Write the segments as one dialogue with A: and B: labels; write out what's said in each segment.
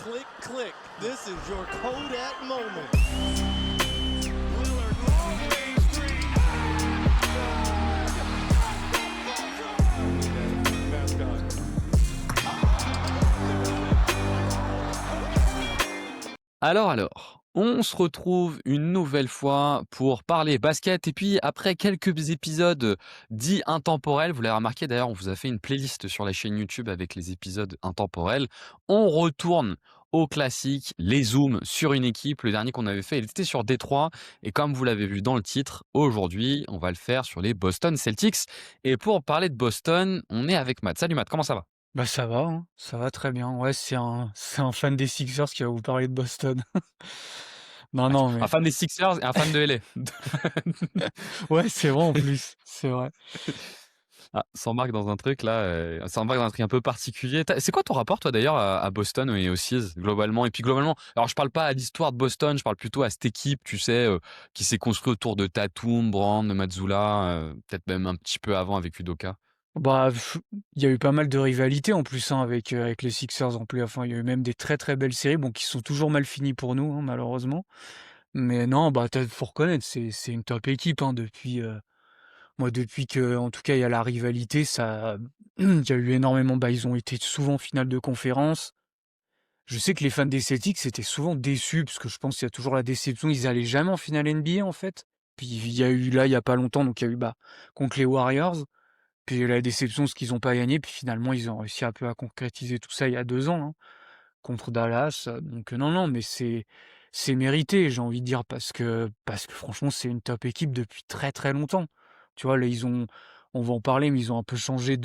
A: click, click. This is your Kodak moment.
B: Lillard, long range three.
C: Alors, on se retrouve une nouvelle fois pour parler basket et puis après quelques épisodes dits intemporels, vous l'avez remarqué d'ailleurs, on vous a fait une playlist sur la chaîne YouTube avec les épisodes intemporels. On retourne au classique, les zooms sur une équipe. Le dernier qu'on avait fait, il était sur Détroit et comme vous l'avez vu dans le titre, aujourd'hui, on va le faire sur les Boston Celtics. Et pour parler de Boston, on est avec Matt. Salut Matt, comment ça va?
D: Bah, ça va, hein, ça va très bien. Ouais, c'est un fan des Sixers qui va vous parler de Boston. Non, non,
C: Un
D: mais
C: fan des Sixers et un fan de LA.
D: ouais, c'est vrai en plus, c'est vrai.
C: Ah, ça embarque dans un truc là, ça embarque dans un truc un peu particulier. C'est quoi ton rapport toi d'ailleurs à Boston et aux Seas globalement? Et puis globalement, alors je parle pas à l'histoire de Boston, je parle plutôt à cette équipe, tu sais, qui s'est construite autour de Tatum, Brand, Mazzulla, peut-être même un petit peu avant avec Udoka.
D: Bah, il y a eu pas mal de rivalités en plus, hein, avec les Sixers en plus. Enfin, il y a eu même des très, très belles séries, bon, qui sont toujours mal finies pour nous, hein, malheureusement. Mais non, bah, faut reconnaître, c'est une top équipe, hein, moi, depuis que, en tout cas, il y a la rivalité, ça il y a eu énormément, bah, ils ont été souvent en finale de conférence. Je sais que les fans des Celtics étaient souvent déçus parce que je pense qu'il y a toujours la déception, ils allaient jamais en finale NBA en fait. Puis il y a eu là, il y a pas longtemps, donc il y a eu, bah, contre les Warriors, puis il y a eu la déception parce qu'ils ont pas gagné, puis finalement ils ont réussi un peu à concrétiser tout ça il y a 2 ans, hein, contre Dallas, donc non, non, mais c'est mérité, j'ai envie de dire parce que franchement, c'est une top équipe depuis très, très longtemps. Tu vois, là, on va en parler, mais ils ont un peu changé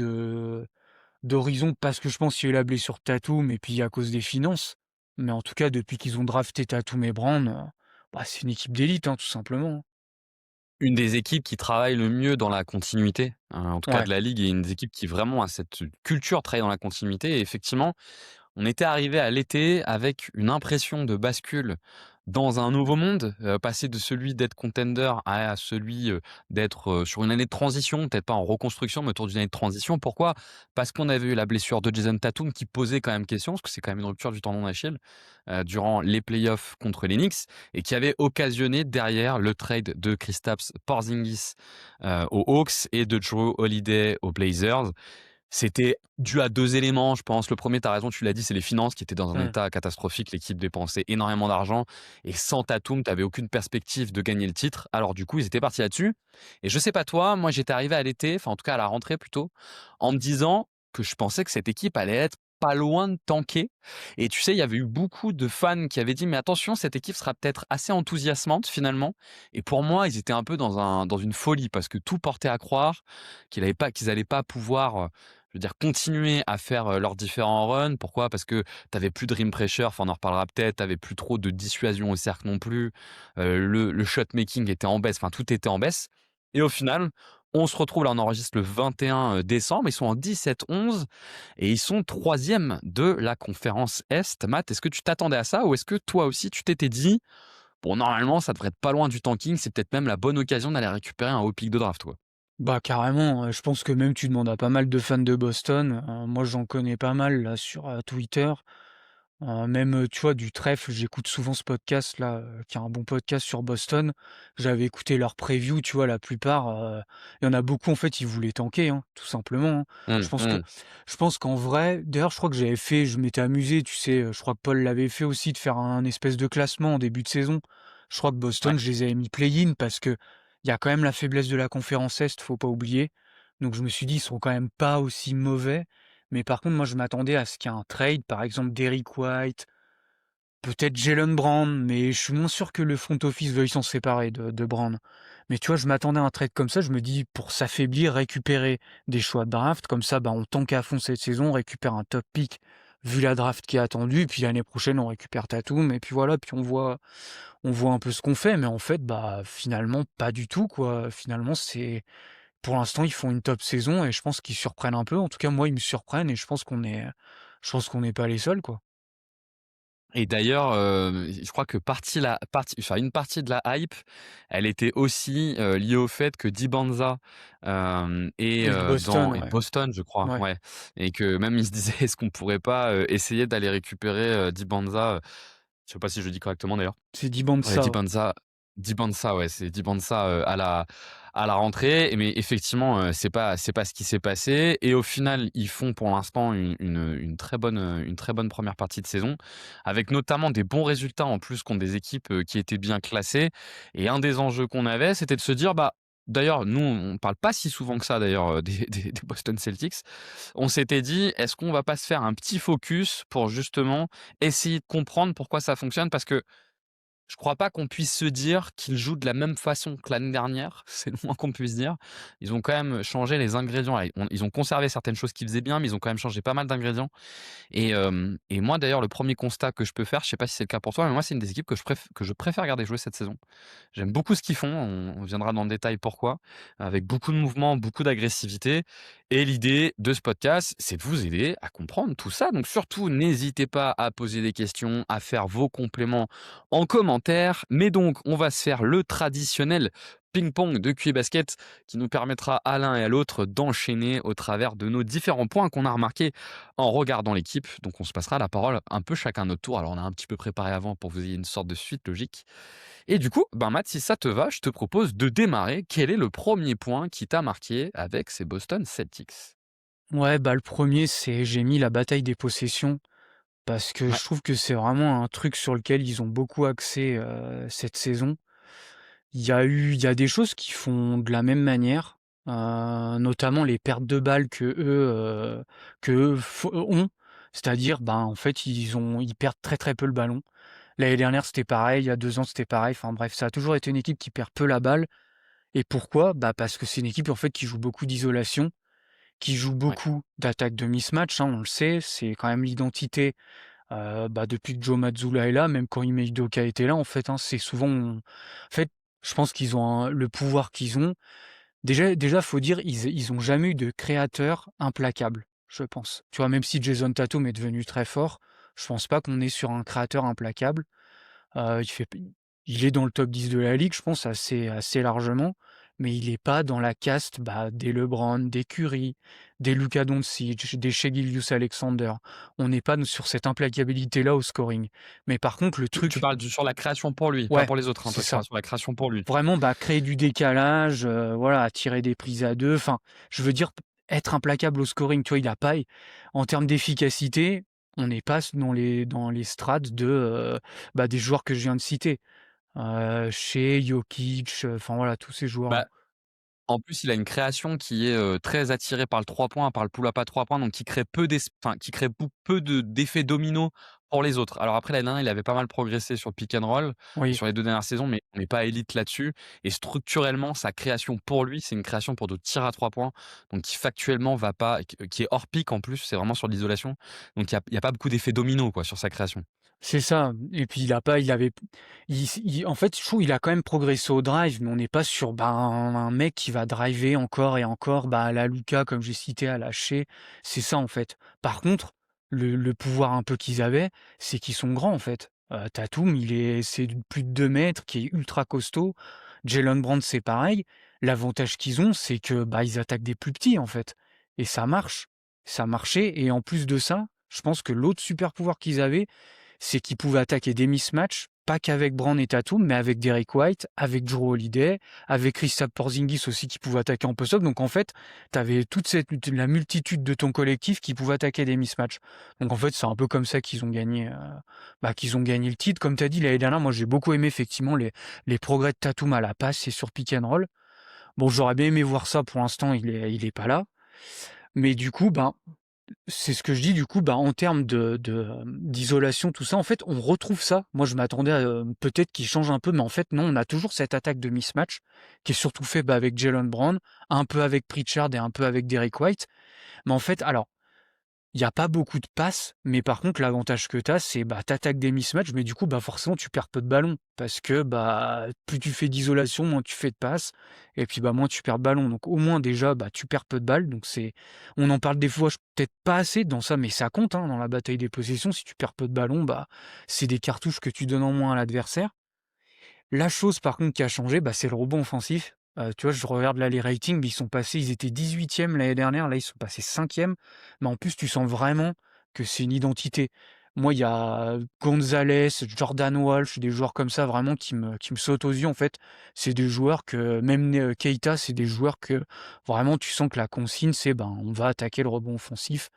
D: d'horizon parce que je pense qu'il y a eu la blessure de Tatum et puis à cause des finances. Mais en tout cas, depuis qu'ils ont drafté Tatum et Brown, bah, c'est une équipe d'élite, hein, tout simplement.
C: Une des équipes qui travaille le mieux dans la continuité, en tout cas
D: Ouais.
C: de la ligue et une des équipes qui vraiment a cette culture de travailler dans la continuité et effectivement, on était arrivé à l'été avec une impression de bascule dans un nouveau monde, passer de celui d'être contender à celui, d'être, sur une année de transition, peut-être pas en reconstruction, mais autour d'une année de transition. Pourquoi? Parce qu'on avait eu la blessure de Jason Tatum qui posait quand même question, parce que c'est quand même une rupture du tendon d'Achille, durant les playoffs contre les Knicks et qui avait occasionné derrière le trade de Kristaps Porzingis, aux Hawks et de Jrue Holiday aux Blazers. C'était dû à 2 éléments, je pense. Le premier, tu as raison, tu l'as dit, c'est les finances qui étaient dans un
D: Mmh.
C: état catastrophique. L'équipe dépensait énormément d'argent et sans Tatum, tu avais aucune perspective de gagner le titre. Alors du coup, ils étaient partis là-dessus et je sais pas toi, moi j'étais arrivé à l'été, enfin en tout cas à la rentrée plutôt, en me disant que je pensais que cette équipe allait être pas loin de tanker et tu sais, il y avait eu beaucoup de fans qui avaient dit: «Mais attention, cette équipe sera peut-être assez enthousiasmante finalement» et pour moi, ils étaient un peu dans une folie parce que tout portait à croire qu'ils allaient pas pouvoir, je veux dire, continuer à faire, leurs différents runs. Pourquoi? Parce que tu avais plus de rim pressure, enfin, on en reparlera peut-être, tu avais plus trop de dissuasion au cercle non plus, le shot making était en baisse, enfin, tout était en baisse et au final, on se retrouve là, on enregistre le 21 décembre, ils sont en 17-11 et ils sont 3e de la conférence Est. Matt, est-ce que tu t'attendais à ça ou est-ce que toi aussi tu t'étais dit: «Bon, normalement, ça devrait être pas loin du tanking, c'est peut-être même la bonne occasion d'aller récupérer un haut pick de draft, quoi»?
D: Bah, carrément, je pense que même tu demandes à pas mal de fans de Boston, moi j'en connais pas mal là sur, Twitter. Même, tu vois, du trèfle, j'écoute souvent ce podcast-là, qui est un bon podcast sur Boston. J'avais écouté leurs previews, tu vois, la plupart, il y en a beaucoup, en fait, ils voulaient tanker, hein, tout simplement, hein. Je
C: Mmh,
D: pense que
C: mmh.
D: je pense qu'en vrai d'ailleurs, je crois que je m'étais amusé, tu sais, je crois que Paul l'avait fait aussi, de faire un espèce de classement en début de saison. Je crois que
C: Ouais.
D: Boston, je les avais mis play-in parce que il y a quand même la faiblesse de la conférence Est, faut pas oublier. Donc je me suis dit: «Ils sont quand même pas aussi mauvais». Mais par contre, moi, je m'attendais à ce qu'il y ait un trade, par exemple Derrick White, peut-être Jaylen Brown, mais je suis moins sûr que le front office veuille s'en séparer de Brown. Mais tu vois, je m'attendais à un trade comme ça, je me dis pour s'affaiblir, récupérer des choix de draft, comme ça, bah, on tank à fond cette saison, on récupère un top pick vu la draft qui est attendue, puis l'année prochaine on récupère Tatum, et puis voilà, puis on voit un peu ce qu'on fait, mais en fait, bah, finalement pas du tout quoi. Finalement, pour l'instant, ils font une top saison et je pense qu'ils surprennent un peu. En tout cas, moi, ils me surprennent et je pense qu'on n'est pas les seuls, quoi.
C: Et d'ailleurs, je crois que une partie de la hype, elle était aussi, liée au fait que Dibanda,
D: Oui, de Boston,
C: est de
D: ouais.
C: Boston, je crois,
D: Ouais.
C: ouais, et que même il se disait: «Est-ce qu'on pourrait pas, essayer d'aller récupérer, Dibanda?» Je sais pas si je le dis correctement d'ailleurs.
D: C'est
C: Ouais,
D: Dibanda, ouais.
C: Dibanda, ouais, c'est Dibanda, à la rentrée. Mais effectivement, c'est pas ce qui s'est passé et au final, ils font pour l'instant une très bonne première partie de saison, avec notamment des bons résultats en plus contre des équipes, qui étaient bien classées. Et un des enjeux qu'on avait, c'était de se dire, bah, d'ailleurs, nous, on parle pas si souvent que ça d'ailleurs, des Boston Celtics. On s'était dit: «Est-ce qu'on va pas se faire un petit focus pour justement essayer de comprendre pourquoi ça fonctionne?» Parce que je crois pas qu'on puisse se dire qu'ils jouent de la même façon que l'année dernière, c'est le moins qu'on puisse dire. Ils ont quand même changé les ingrédients. Allez, ils ont conservé certaines choses qu'ils faisaient bien, mais ils ont quand même changé pas mal d'ingrédients. Et moi d'ailleurs, le premier constat que je peux faire, je sais pas si c'est le cas pour toi, mais moi c'est une des équipes que je préfère regarder jouer cette saison. J'aime beaucoup ce qu'ils font, on viendra dans le détail pourquoi, avec beaucoup de mouvements, beaucoup d'agressivité. Et l'idée de ce podcast, c'est de vous aider à comprendre tout ça. Donc surtout, n'hésitez pas à poser des questions, à faire vos compléments en commentaire. Mais donc, on va se faire le traditionnel ping-pong de QI Basket qui nous permettra à l'un et à l'autre d'enchaîner au travers de nos différents points qu'on a remarqués en regardant l'équipe. Donc on se passera la parole un peu chacun notre tour. Alors on a un petit peu préparé avant pour que vous ayez une sorte de suite logique. Et du coup, ben Matt, si ça te va, je te propose de démarrer. Quel est le premier point qui t'a marqué avec ces Boston Celtics?
D: Ouais, bah, le premier c'est j'ai mis la bataille des possessions parce que
C: Ouais,
D: je trouve que c'est vraiment un truc sur lequel ils ont beaucoup axé, cette saison. Il y a des choses qui font de la même manière, notamment les pertes de balles que eux ont. C'est-à-dire, ben, en fait, ils perdent très, très peu le ballon. L'année dernière, c'était pareil, il y a 2 ans, c'était pareil. Enfin bref, ça a toujours été une équipe qui perd peu la balle et pourquoi? Bah, parce que c'est une équipe, en fait, qui joue beaucoup d'isolation, qui joue
C: ouais.
D: beaucoup d'attaques de mismatch, hein, on le sait. C'est quand même l'identité, bah, depuis que Joe Mazzulla est là, même quand Ime Udoka était là, en fait, hein, c'est souvent en fait, je pense qu'ils ont le pouvoir qu'ils ont. Déjà, faut dire, ils ont jamais eu de créateur implacable, je pense. Tu vois, même si Jason Tatum est devenu très fort, je pense pas qu'on est sur un créateur implacable. Il est dans le top 10 de la ligue, je pense, assez largement, mais il est pas dans la caste, bah, des LeBron, des Curry, des Luka Doncic, des Shai Gilgeous-Alexander. On n'est pas sur cette implacabilité-là au scoring. Mais par contre, le
C: Tu
D: truc
C: parles sur la création pour lui, pas
D: ouais,
C: pour les autres, hein.
D: c'est
C: Toi, tu
D: ça.
C: parles sur la création pour lui.
D: Vraiment, bah, créer du décalage, voilà, tirer des prises à 2. Enfin, je veux dire, être implacable au scoring, tu vois? Il a pas en termes d'efficacité, on n'est pas dans les strates de, bah, des joueurs que je viens de citer. Shai, Jokic, enfin voilà, tous ces joueurs-là.
C: Bah, en plus, il a une création qui est, très attirée par le 3 points, par le pull-up à 3 points, donc qui crée qui crée peu d'effets dominos pour les autres. Alors après, l'année dernière, il avait pas mal progressé sur le pick and roll,
D: Oui,
C: sur les 2 dernières saisons, mais on n'est pas élite là-dessus. Et structurellement, sa création pour lui, c'est une création pour de tirs à 3 points, donc qui factuellement va pas qui est hors pic en plus, c'est vraiment sur l'isolation. Donc il y a pas beaucoup d'effets dominos, quoi, sur sa création.
D: c'est ça et puis il avait il en fait, je trouve il a quand même progressé au drive, mais on n'est pas sur, bah, un mec qui va driver encore et encore, bah, à la Luka comme j'ai cité, à la Shai, c'est ça en fait. Par contre, le pouvoir un peu qu'ils avaient, c'est qu'ils sont grands en fait. Tatum, c'est plus de 2 mètres, qui est ultra costaud. Jalen Brown, c'est pareil. L'avantage qu'ils ont, c'est que, bah, ils attaquent des plus petits en fait et ça marche. Ça marchait et en plus de ça, je pense que l'autre super pouvoir qu'ils avaient, c'est qu'ils pouvaient attaquer des mismatchs, pas qu'avec Brown et Tatum, mais avec Derrick White, avec Drew Holiday, avec Kristaps Porzingis aussi qui pouvait attaquer en post-up. Donc en fait, tu avais la multitude de ton collectif qui pouvait attaquer des mismatchs. Donc en fait, c'est un peu comme ça qu'ils ont gagné le titre. Comme tu as dit l'année dernière, moi j'ai beaucoup aimé effectivement les progrès de Tatum à la passe et sur pick and roll. Bon, j'aurais bien aimé voir ça. Pour l'instant, il est pas là. Mais du coup, ben, c'est ce que je dis du coup, bah, en termes d'isolation, tout ça, en fait, on retrouve ça. Moi, je m'attendais à, peut-être qu'il change un peu, mais en fait, non, on a toujours cette attaque de mismatch qui est surtout fait, bah, avec Jalen Brown, un peu avec Pritchard et un peu avec Derrick White. Mais en fait, alors, il y a pas beaucoup de passes, mais par contre l'avantage que tu as, c'est, bah, tu attaques des mismatchs, mais du coup, bah, forcément tu perds peu de ballons parce que, bah, plus tu fais d'isolation, moins tu fais de passes et puis, bah, moins tu perds de ballons. Donc au moins déjà, bah, tu perds peu de balles, donc c'est on en parle des fois, peut-être pas assez dans ça, mais ça compte, hein, dans la bataille des possessions. Si tu perds peu de ballons, bah, c'est des cartouches que tu donnes en moins à l'adversaire. La chose par contre qui a changé, bah, c'est le rebond offensif. Tu vois, je regarde là les ratings, ils sont passés, ils étaient 18e l'année dernière, là ils sont passés 5e. Mais en plus, tu sens vraiment que c'est une identité. Moi, il y a Gonzalez, Jordan Walsh, des joueurs comme ça vraiment qui me sautent aux yeux en fait. C'est des joueurs que même Keita, c'est des joueurs que vraiment tu sens que la consigne c'est, ben, on va attaquer le rebond offensif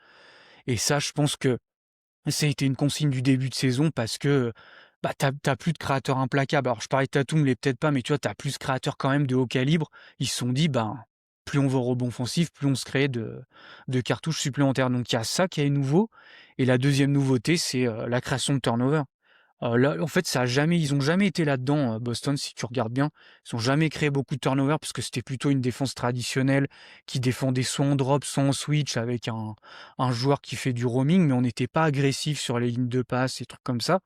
D: et ça, je pense que ça a été une consigne du début de saison parce que, bah, tu plus de créateurs implacables. Alors je parlais de Tatum, l'est peut-être pas, mais tu vois, tu as plus de créateurs quand même de haut calibre. Ils se sont dit: «Ben, plus on va au rebond offensif, plus on se crée de cartouches supplémentaires». Donc il y a ça qui est nouveau et la deuxième nouveauté, c'est, la création de turnover. Là, en fait, ils ont jamais été là-dedans, Boston, si tu regardes bien. Ils ont jamais créé beaucoup de turnover parce que c'était plutôt une défense traditionnelle qui défendait soit en drop, soit en switch avec un joueur qui fait du roaming, mais on n'était pas agressif sur les lignes de passe et trucs comme ça.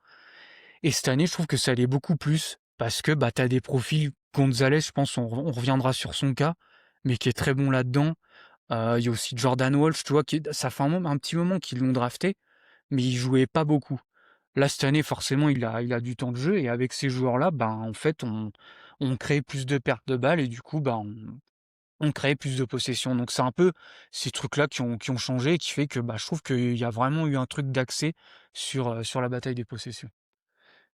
D: Et cette année, je trouve que ça allait beaucoup plus parce que, bah, tu as des profils Gonzalez, je pense on reviendra sur son cas, mais qui est très bon là-dedans. Il y a aussi Jordan Walsh, tu vois, ça fait un petit moment qu'ils l'ont drafté, mais il jouait pas beaucoup. Là, cette année, forcément, il a du temps de jeu et avec ces joueurs-là, ben, en fait, on crée plus de pertes de balles et du coup, ben, on crée plus de possession. Donc c'est un peu ces trucs-là qui ont changé et qui fait que, bah, je trouve qu'il y a vraiment eu un truc d'accès sur la bataille des possessions.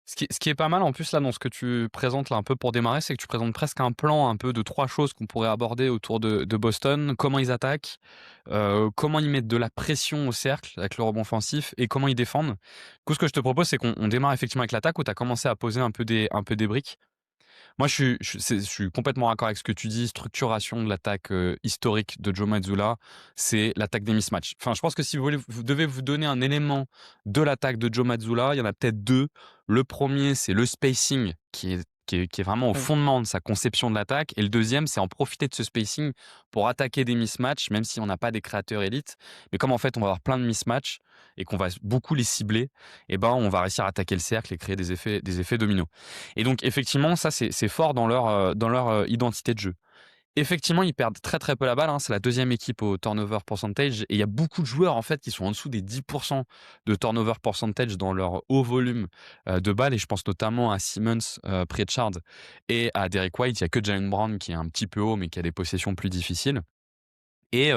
C: Ce qui est pas mal en plus là dans ce que tu présentes là un peu pour démarrer, c'est que tu présentes presque un plan un peu de 3 choses qu'on pourrait aborder autour de Boston. Comment ils attaquent, comment ils mettent de la pression au cercle avec le rebond offensif et comment ils défendent. Du coup, ce que je te propose, c'est qu'on démarre effectivement avec l'attaque où tu as commencé à poser un peu des briques. Moi, je suis complètement d'accord avec ce que tu dis. Structuration de l'attaque historique de Joe Mazzulla, c'est l'attaque des mismatchs. Enfin, je pense que si vous devez vous donner un élément de l'attaque de Joe Mazzulla, il y en a peut-être deux. Le premier, c'est le spacing qui est vraiment au
D: Ouais.
C: fondement de sa conception de l'attaque. Et le deuxième, c'est en profiter de ce spacing pour attaquer des mismatchs, même si on n'a pas des créateurs élites. Mais comme en fait, on va avoir plein de mismatchs et qu'on va beaucoup les cibler, et ben, on va réussir à attaquer le cercle et créer des effets dominos. Et donc effectivement, ça c'est fort dans leur identité de jeu. Effectivement, ils perdent très, très peu la balle, hein. C'est la deuxième équipe au turnover percentage et il y a beaucoup de joueurs en fait qui sont en dessous des 10 de turnover percentage dans leur haut volume, de balles et je pense notamment à Simmons, Pritchard et à Derrick White. Il y a que Jaylen Brown qui est un petit peu haut, mais qui a des possessions plus difficiles et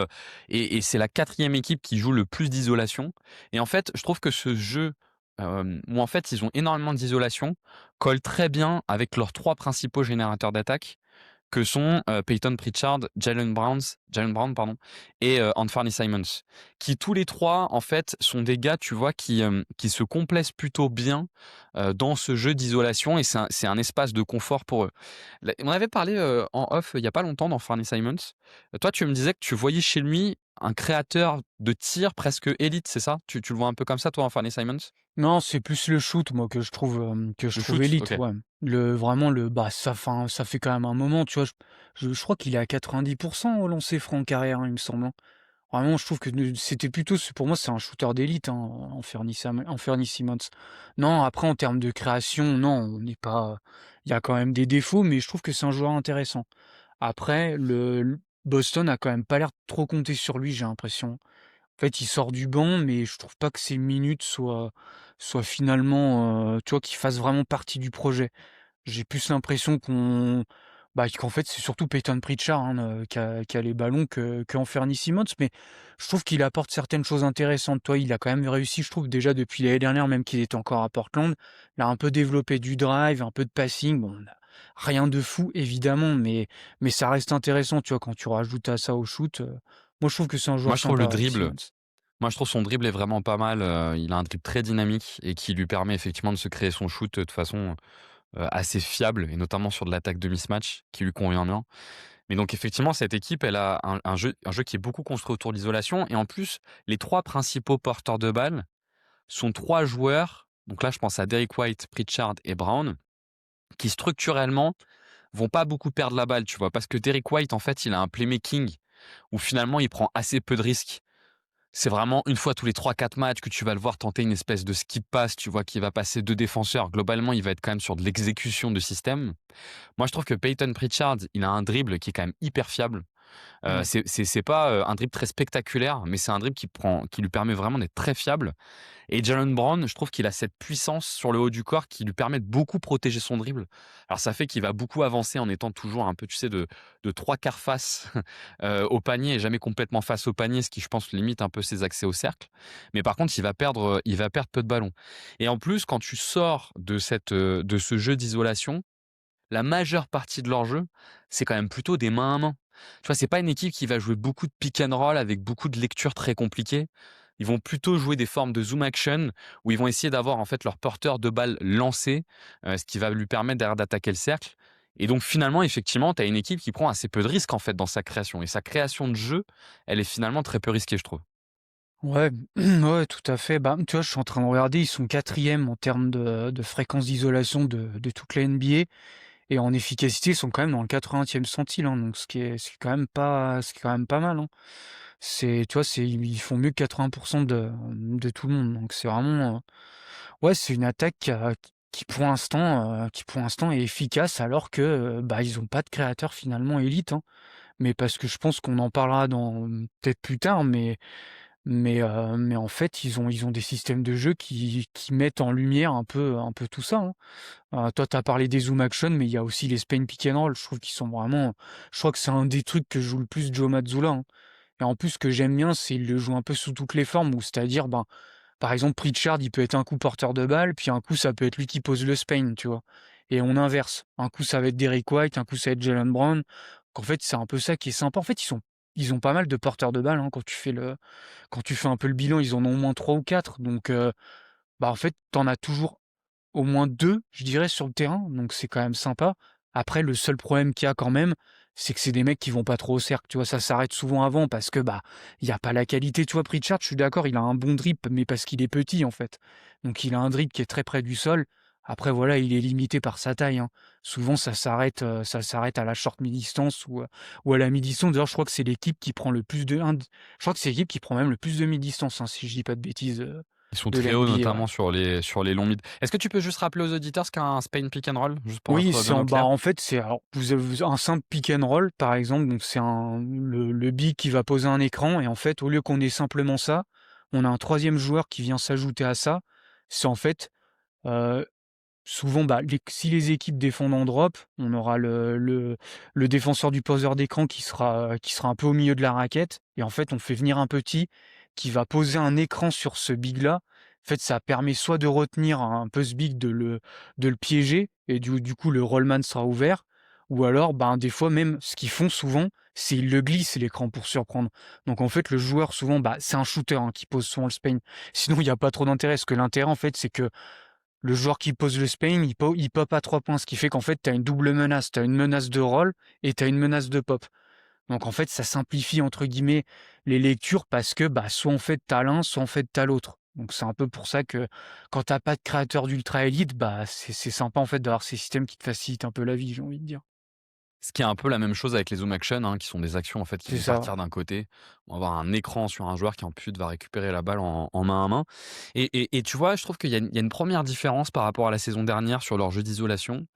C: c'est la quatrième équipe qui joue le plus d'isolation et en fait, je trouve que ce jeu, où en fait ils ont énormément d'isolation, colle très bien avec leurs 3 principaux générateurs d'attaque que sont, Peyton Pritchard, Jaylen Brown pardon et Anthony Simons, qui tous les 3 en fait sont des gars, tu vois, qui se complaisent plutôt bien, dans ce jeu d'isolation et c'est un espace de confort pour eux. Là, on avait parlé, en off, il y a pas longtemps d'Anthony Simons. Toi, tu me disais que tu voyais chez lui un créateur de tir presque élite, c'est ça? Tu le vois un peu comme ça toi, Anthony Simons?
D: Non, c'est plus le shoot, moi, que je
C: Le
D: trouve
C: shoot?
D: élite,
C: OK.
D: ouais. Vraiment bah, ça fait quand même un moment, tu vois? Je crois qu'il est à 90 au lancer franc en carrière, hein, il me semble, hein. Vraiment, je trouve que c'était plutôt pour moi, c'est un shooter d'élite, hein, Anfernee Simons. Non, après en termes de création, non, on n'est pas il y a quand même des défauts, mais je trouve que c'est un joueur intéressant. Après, le Boston a quand même pas l'air de trop compter sur lui, j'ai l'impression. En fait, il sort du banc, mais je trouve pas que ses minutes soient finalement, tu vois, qu'il fasse vraiment partie du projet. J'ai plus l'impression qu'en fait, c'est surtout Peyton Pritchard, hein, qui a les ballons qu'Anfernee Simons, mais je trouve qu'il apporte certaines choses intéressantes. Toi, il a quand même réussi, je trouve, déjà depuis l'année dernière, même qu'il était encore à Portland, il a un peu développé du drive, un peu de passing. Bon, rien de fou évidemment, mais ça reste intéressant, tu vois, quand tu rajoutes à ça au shoot, moi je trouve que c'est un
C: Moi,
D: joueur
C: je trouve le
D: sympa,
C: dribble
D: Simons.
C: Moi, je trouve son dribble est vraiment pas mal, il a un dribble très dynamique et qui lui permet effectivement de se créer son shoot, de façon, assez fiable et notamment sur de l'attaque de mismatch qui lui convient bien. Mais donc effectivement, cette équipe, elle a un jeu qui est beaucoup construit autour de l'isolation et en plus, les 3 principaux porteurs de balles sont 3 joueurs, donc là, je pense à Derrick White, Pritchard et Brown, qui structurellement vont pas beaucoup perdre la balle, tu vois? Parce que Derrick White, en fait, il a un playmaking où finalement il prend assez peu de risques. C'est vraiment une fois tous les 3-4 matchs que tu vas le voir tenter une espèce de skip pass, tu vois qu'il va passer 2 défenseurs. Globalement, il va être quand même sur de l'exécution de système. Moi, je trouve que Peyton Pritchard, il a un dribble qui est quand même hyper fiable.
D: Ouais.
C: C'est pas, un dribble très spectaculaire, mais c'est un dribble qui lui permet vraiment d'être très fiable. Et Jalen Brown, je trouve qu'il a cette puissance sur le haut du corps qui lui permet de beaucoup protéger son dribble. Alors ça fait qu'il va beaucoup avancer en étant toujours un peu, tu sais, de 3/4 face au panier et jamais complètement face au panier, ce qui, je pense, limite un peu ses accès au cercle. Mais par contre, il va perdre peu de ballons. Et en plus, quand tu sors de ce jeu d'isolation, la majeure partie de leur jeu, c'est quand même plutôt des main à main. Tu vois, c'est pas une équipe qui va jouer beaucoup de pick and roll avec beaucoup de lectures très compliquées. Ils vont plutôt jouer des formes de zoom action où ils vont essayer d'avoir en fait leur porteur de balle lancé, ce qui va lui permettre derrière d'attaquer le cercle. Et donc finalement, effectivement, tu as une équipe qui prend assez peu de risques en fait dans sa création. Et sa création de jeu, elle est finalement très peu risquée, je trouve.
D: Ouais, ouais, tout à fait. Bah, tu vois, je suis en train de regarder, ils sont 4e en termes de fréquence d'isolation de toute la NBA et en efficacité, ils sont quand même dans le 80e centile, hein, donc ce qui est quand même pas mal, hein. Tu vois, ils font mieux que 80 de tout le monde, donc c'est vraiment, ouais, c'est une attaque qui pour l'instant est efficace alors que, bah, ils ont pas de créateur finalement élite, hein. Mais parce que je pense qu'on en parlera peut-être plus tard, mais en fait, ils ont des systèmes de jeu qui mettent en lumière un peu tout ça, hein. Toi, tu as parlé des zoom action, mais il y a aussi les Spain pick and roll. Je crois que c'est un des trucs que joue le plus Joe Mazzulla, hein. Et en plus, ce que j'aime bien, c'est il le joue un peu sous toutes les formes, où c'est-à-dire, ben, par exemple, Pritchard, il peut être un coup porteur de balle, puis un coup, ça peut être lui qui pose le Spain, tu vois? Et on inverse. Un coup, ça va être Derrick White, un coup, ça va être Jalen Brown. Qu'en fait, c'est un peu ça qui est sympa. En fait, ils ont pas mal de porteurs de balle, hein, quand tu fais un peu le bilan, ils en ont au moins 3 ou 4. Donc, bah, en fait, tu en as toujours au moins 2, je dirais, sur le terrain, donc c'est quand même sympa. Après, le seul problème qu'il y a quand même, c'est que c'est des mecs qui vont pas trop au cercle, tu vois? Ça s'arrête souvent avant parce que, bah, il y a pas la qualité. Tu vois, Pritchard, je suis d'accord, il a un bon dribble, mais parce qu'il est petit, en fait. Donc il a un dribble qui est très près du sol. Après, voilà, il est limité par sa taille, hein. Souvent, ça s'arrête à la short mi-distance ou à la mi-distance. D'ailleurs, je crois que c'est l'équipe qui prend le plus je crois que c'est l'équipe qui prend même le plus de mi-distance, hein, si je dis pas de bêtises,
C: Ils sont
D: de
C: très hauts,
D: l'NBA, ouais.
C: notamment sur les longs mid. Est-ce que tu peux juste rappeler aux auditeurs ce qu'est un Spain pick and roll, juste pour
D: Oui,
C: être
D: c'est
C: bien au
D: bah,
C: clair?
D: en fait, c'est alors vous avez un simple pick and roll, par exemple, donc c'est le big qui va poser un écran et en fait, au lieu qu'on ait simplement ça, on a un troisième joueur qui vient s'ajouter à ça. C'est en fait, heu, souvent, bah, si les équipes défendent en drop, on aura le défenseur du poseur d'écran qui sera un peu au milieu de la raquette et en fait, on fait venir un petit qui va poser un écran sur ce big-là. En fait, ça permet soit de retenir un peu ce big, de le piéger et du coup, le rollman sera ouvert ou alors, ben, des fois même, ce qu'ils font souvent, c'est ils le glissent l'écran pour surprendre. Donc en fait, le joueur souvent, bah, c'est un shooter, hein, qui pose souvent le Spain. Sinon, il y a pas trop d'intérêt. Parce que l'intérêt, en fait, c'est que le joueur qui pose le Spain, il pop à 3 points, ce qui fait qu'en fait, tu as une double menace. Tu as une menace de roll et tu as une menace de pop. Donc en fait, ça simplifie entre guillemets les lectures parce que bah, soit en fait tu l'un, soit en fait tu l'autre. Donc c'est un peu pour ça que quand t'as pas de créateur d'ultra élite, bah c'est sympa en fait d'avoir ces systèmes qui te facilitent un peu la vie, j'ai envie de dire.
C: Ce qui est un peu la même chose avec les zoom action, hein, qui sont des actions en fait qui
D: C'est
C: vont
D: ça, ouais.
C: partir d'un côté. On va avoir un écran sur un joueur qui en plus va récupérer la balle en main à main. Et tu vois, je trouve qu'il y a une première différence par rapport à la saison dernière sur leur jeu d'isolation.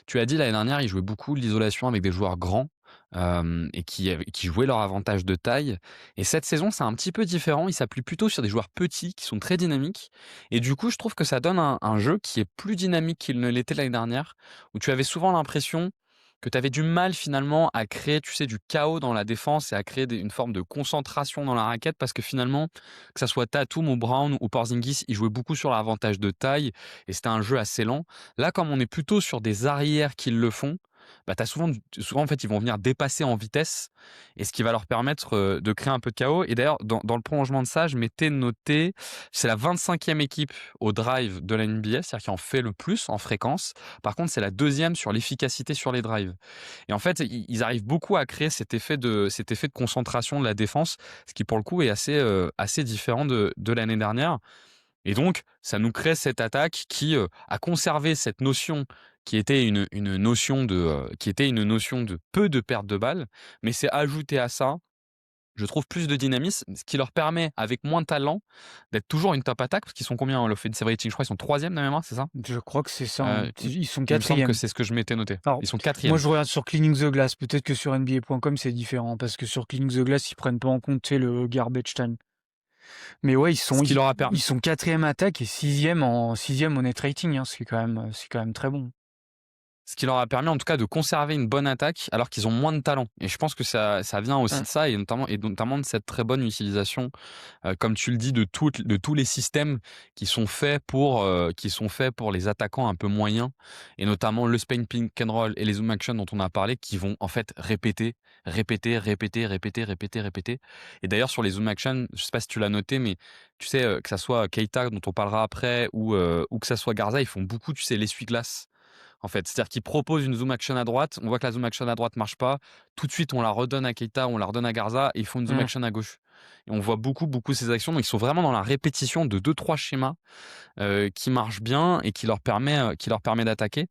C: Tu as dit l'année dernière, ils jouaient beaucoup l'isolation avec des joueurs grands et qui jouaient leur avantage de taille. Et cette saison, c'est un petit peu différent. Ils s'appuient plutôt sur des joueurs petits qui sont très dynamiques. Et du coup, je trouve que ça donne un jeu qui est plus dynamique qu'il ne l'était l'année dernière, où tu avais souvent l'impression que tu avais du mal finalement à créer, tu sais, du chaos dans la défense et à créer une forme de concentration dans la raquette parce que finalement, que ça soit Tatum ou Brown ou Porzingis, ils jouaient beaucoup sur l'avantage de taille et c'était un jeu assez lent. Là, comme on est plutôt sur des arrières qui le font, bah, t'as souvent, en fait, ils vont venir dépasser en vitesse et ce qui va leur permettre de créer un peu de chaos. Et d'ailleurs, dans le prolongement de ça, je m'étais noté, c'est la 25e équipe au drive de la NBA, c'est-à-dire qui en fait le plus en fréquence. Par contre, c'est la deuxième sur l'efficacité sur les drives. Et en fait, ils arrivent beaucoup à créer cet effet de concentration de la défense, ce qui pour le coup est assez différent de l'année dernière. Et donc, ça nous crée cette attaque qui a conservé cette notion qui était une notion de peu de perte de balles, mais c'est ajouté à ça je trouve plus de dynamisme, ce qui leur permet, avec moins de talent, d'être toujours une top attaque, parce qu'ils sont combien en l'offensive rating? Je crois qu'ils sont 3e de mémoire, c'est ça?
D: Je crois que c'est ça, hein. Ils sont
C: Il me semble que
D: 4e.
C: c'est ce que je m'étais noté.
D: Alors,
C: Ils sont
D: moi
C: 4e.
D: je regarde sur Cleaning the Glass, peut-être que sur NBA.com c'est différent, parce que sur Cleaning the Glass, ils prennent pas en compte, tu sais, le garbage time. Mais ouais,
C: Ce qui leur a permis.
D: ils sont 4e attaque et 6e au net rating, hein, c'est quand même très bon.
C: Ce qui leur a permis en tout cas de conserver une bonne attaque alors qu'ils ont moins de talent. Et je pense que ça vient aussi
D: Mmh.
C: de ça et notamment de cette très bonne utilisation, comme tu le dis, de tous les systèmes qui sont faits pour les attaquants un peu moyens et notamment le spin pick and roll et les zoom action dont on a parlé qui vont en fait répéter, répéter, répéter, répéter, répéter, répéter. Et d'ailleurs sur les zoom action, je sais pas si tu l'as noté, mais tu sais, que ça soit Keita dont on parlera après ou que ça soit Garza, ils font beaucoup, tu sais, l'essuie-glace. En fait, c'est-à-dire qu'ils proposent une zoom action à droite, on voit que la zoom action à droite marche pas, tout de suite on la redonne à Keita, on la redonne à Garza et ils font une zoom
D: Mmh.
C: action à gauche. Et on voit beaucoup ces actions, donc ils sont vraiment dans la répétition de 2-3 schémas qui marchent bien et qui leur permet d'attaquer.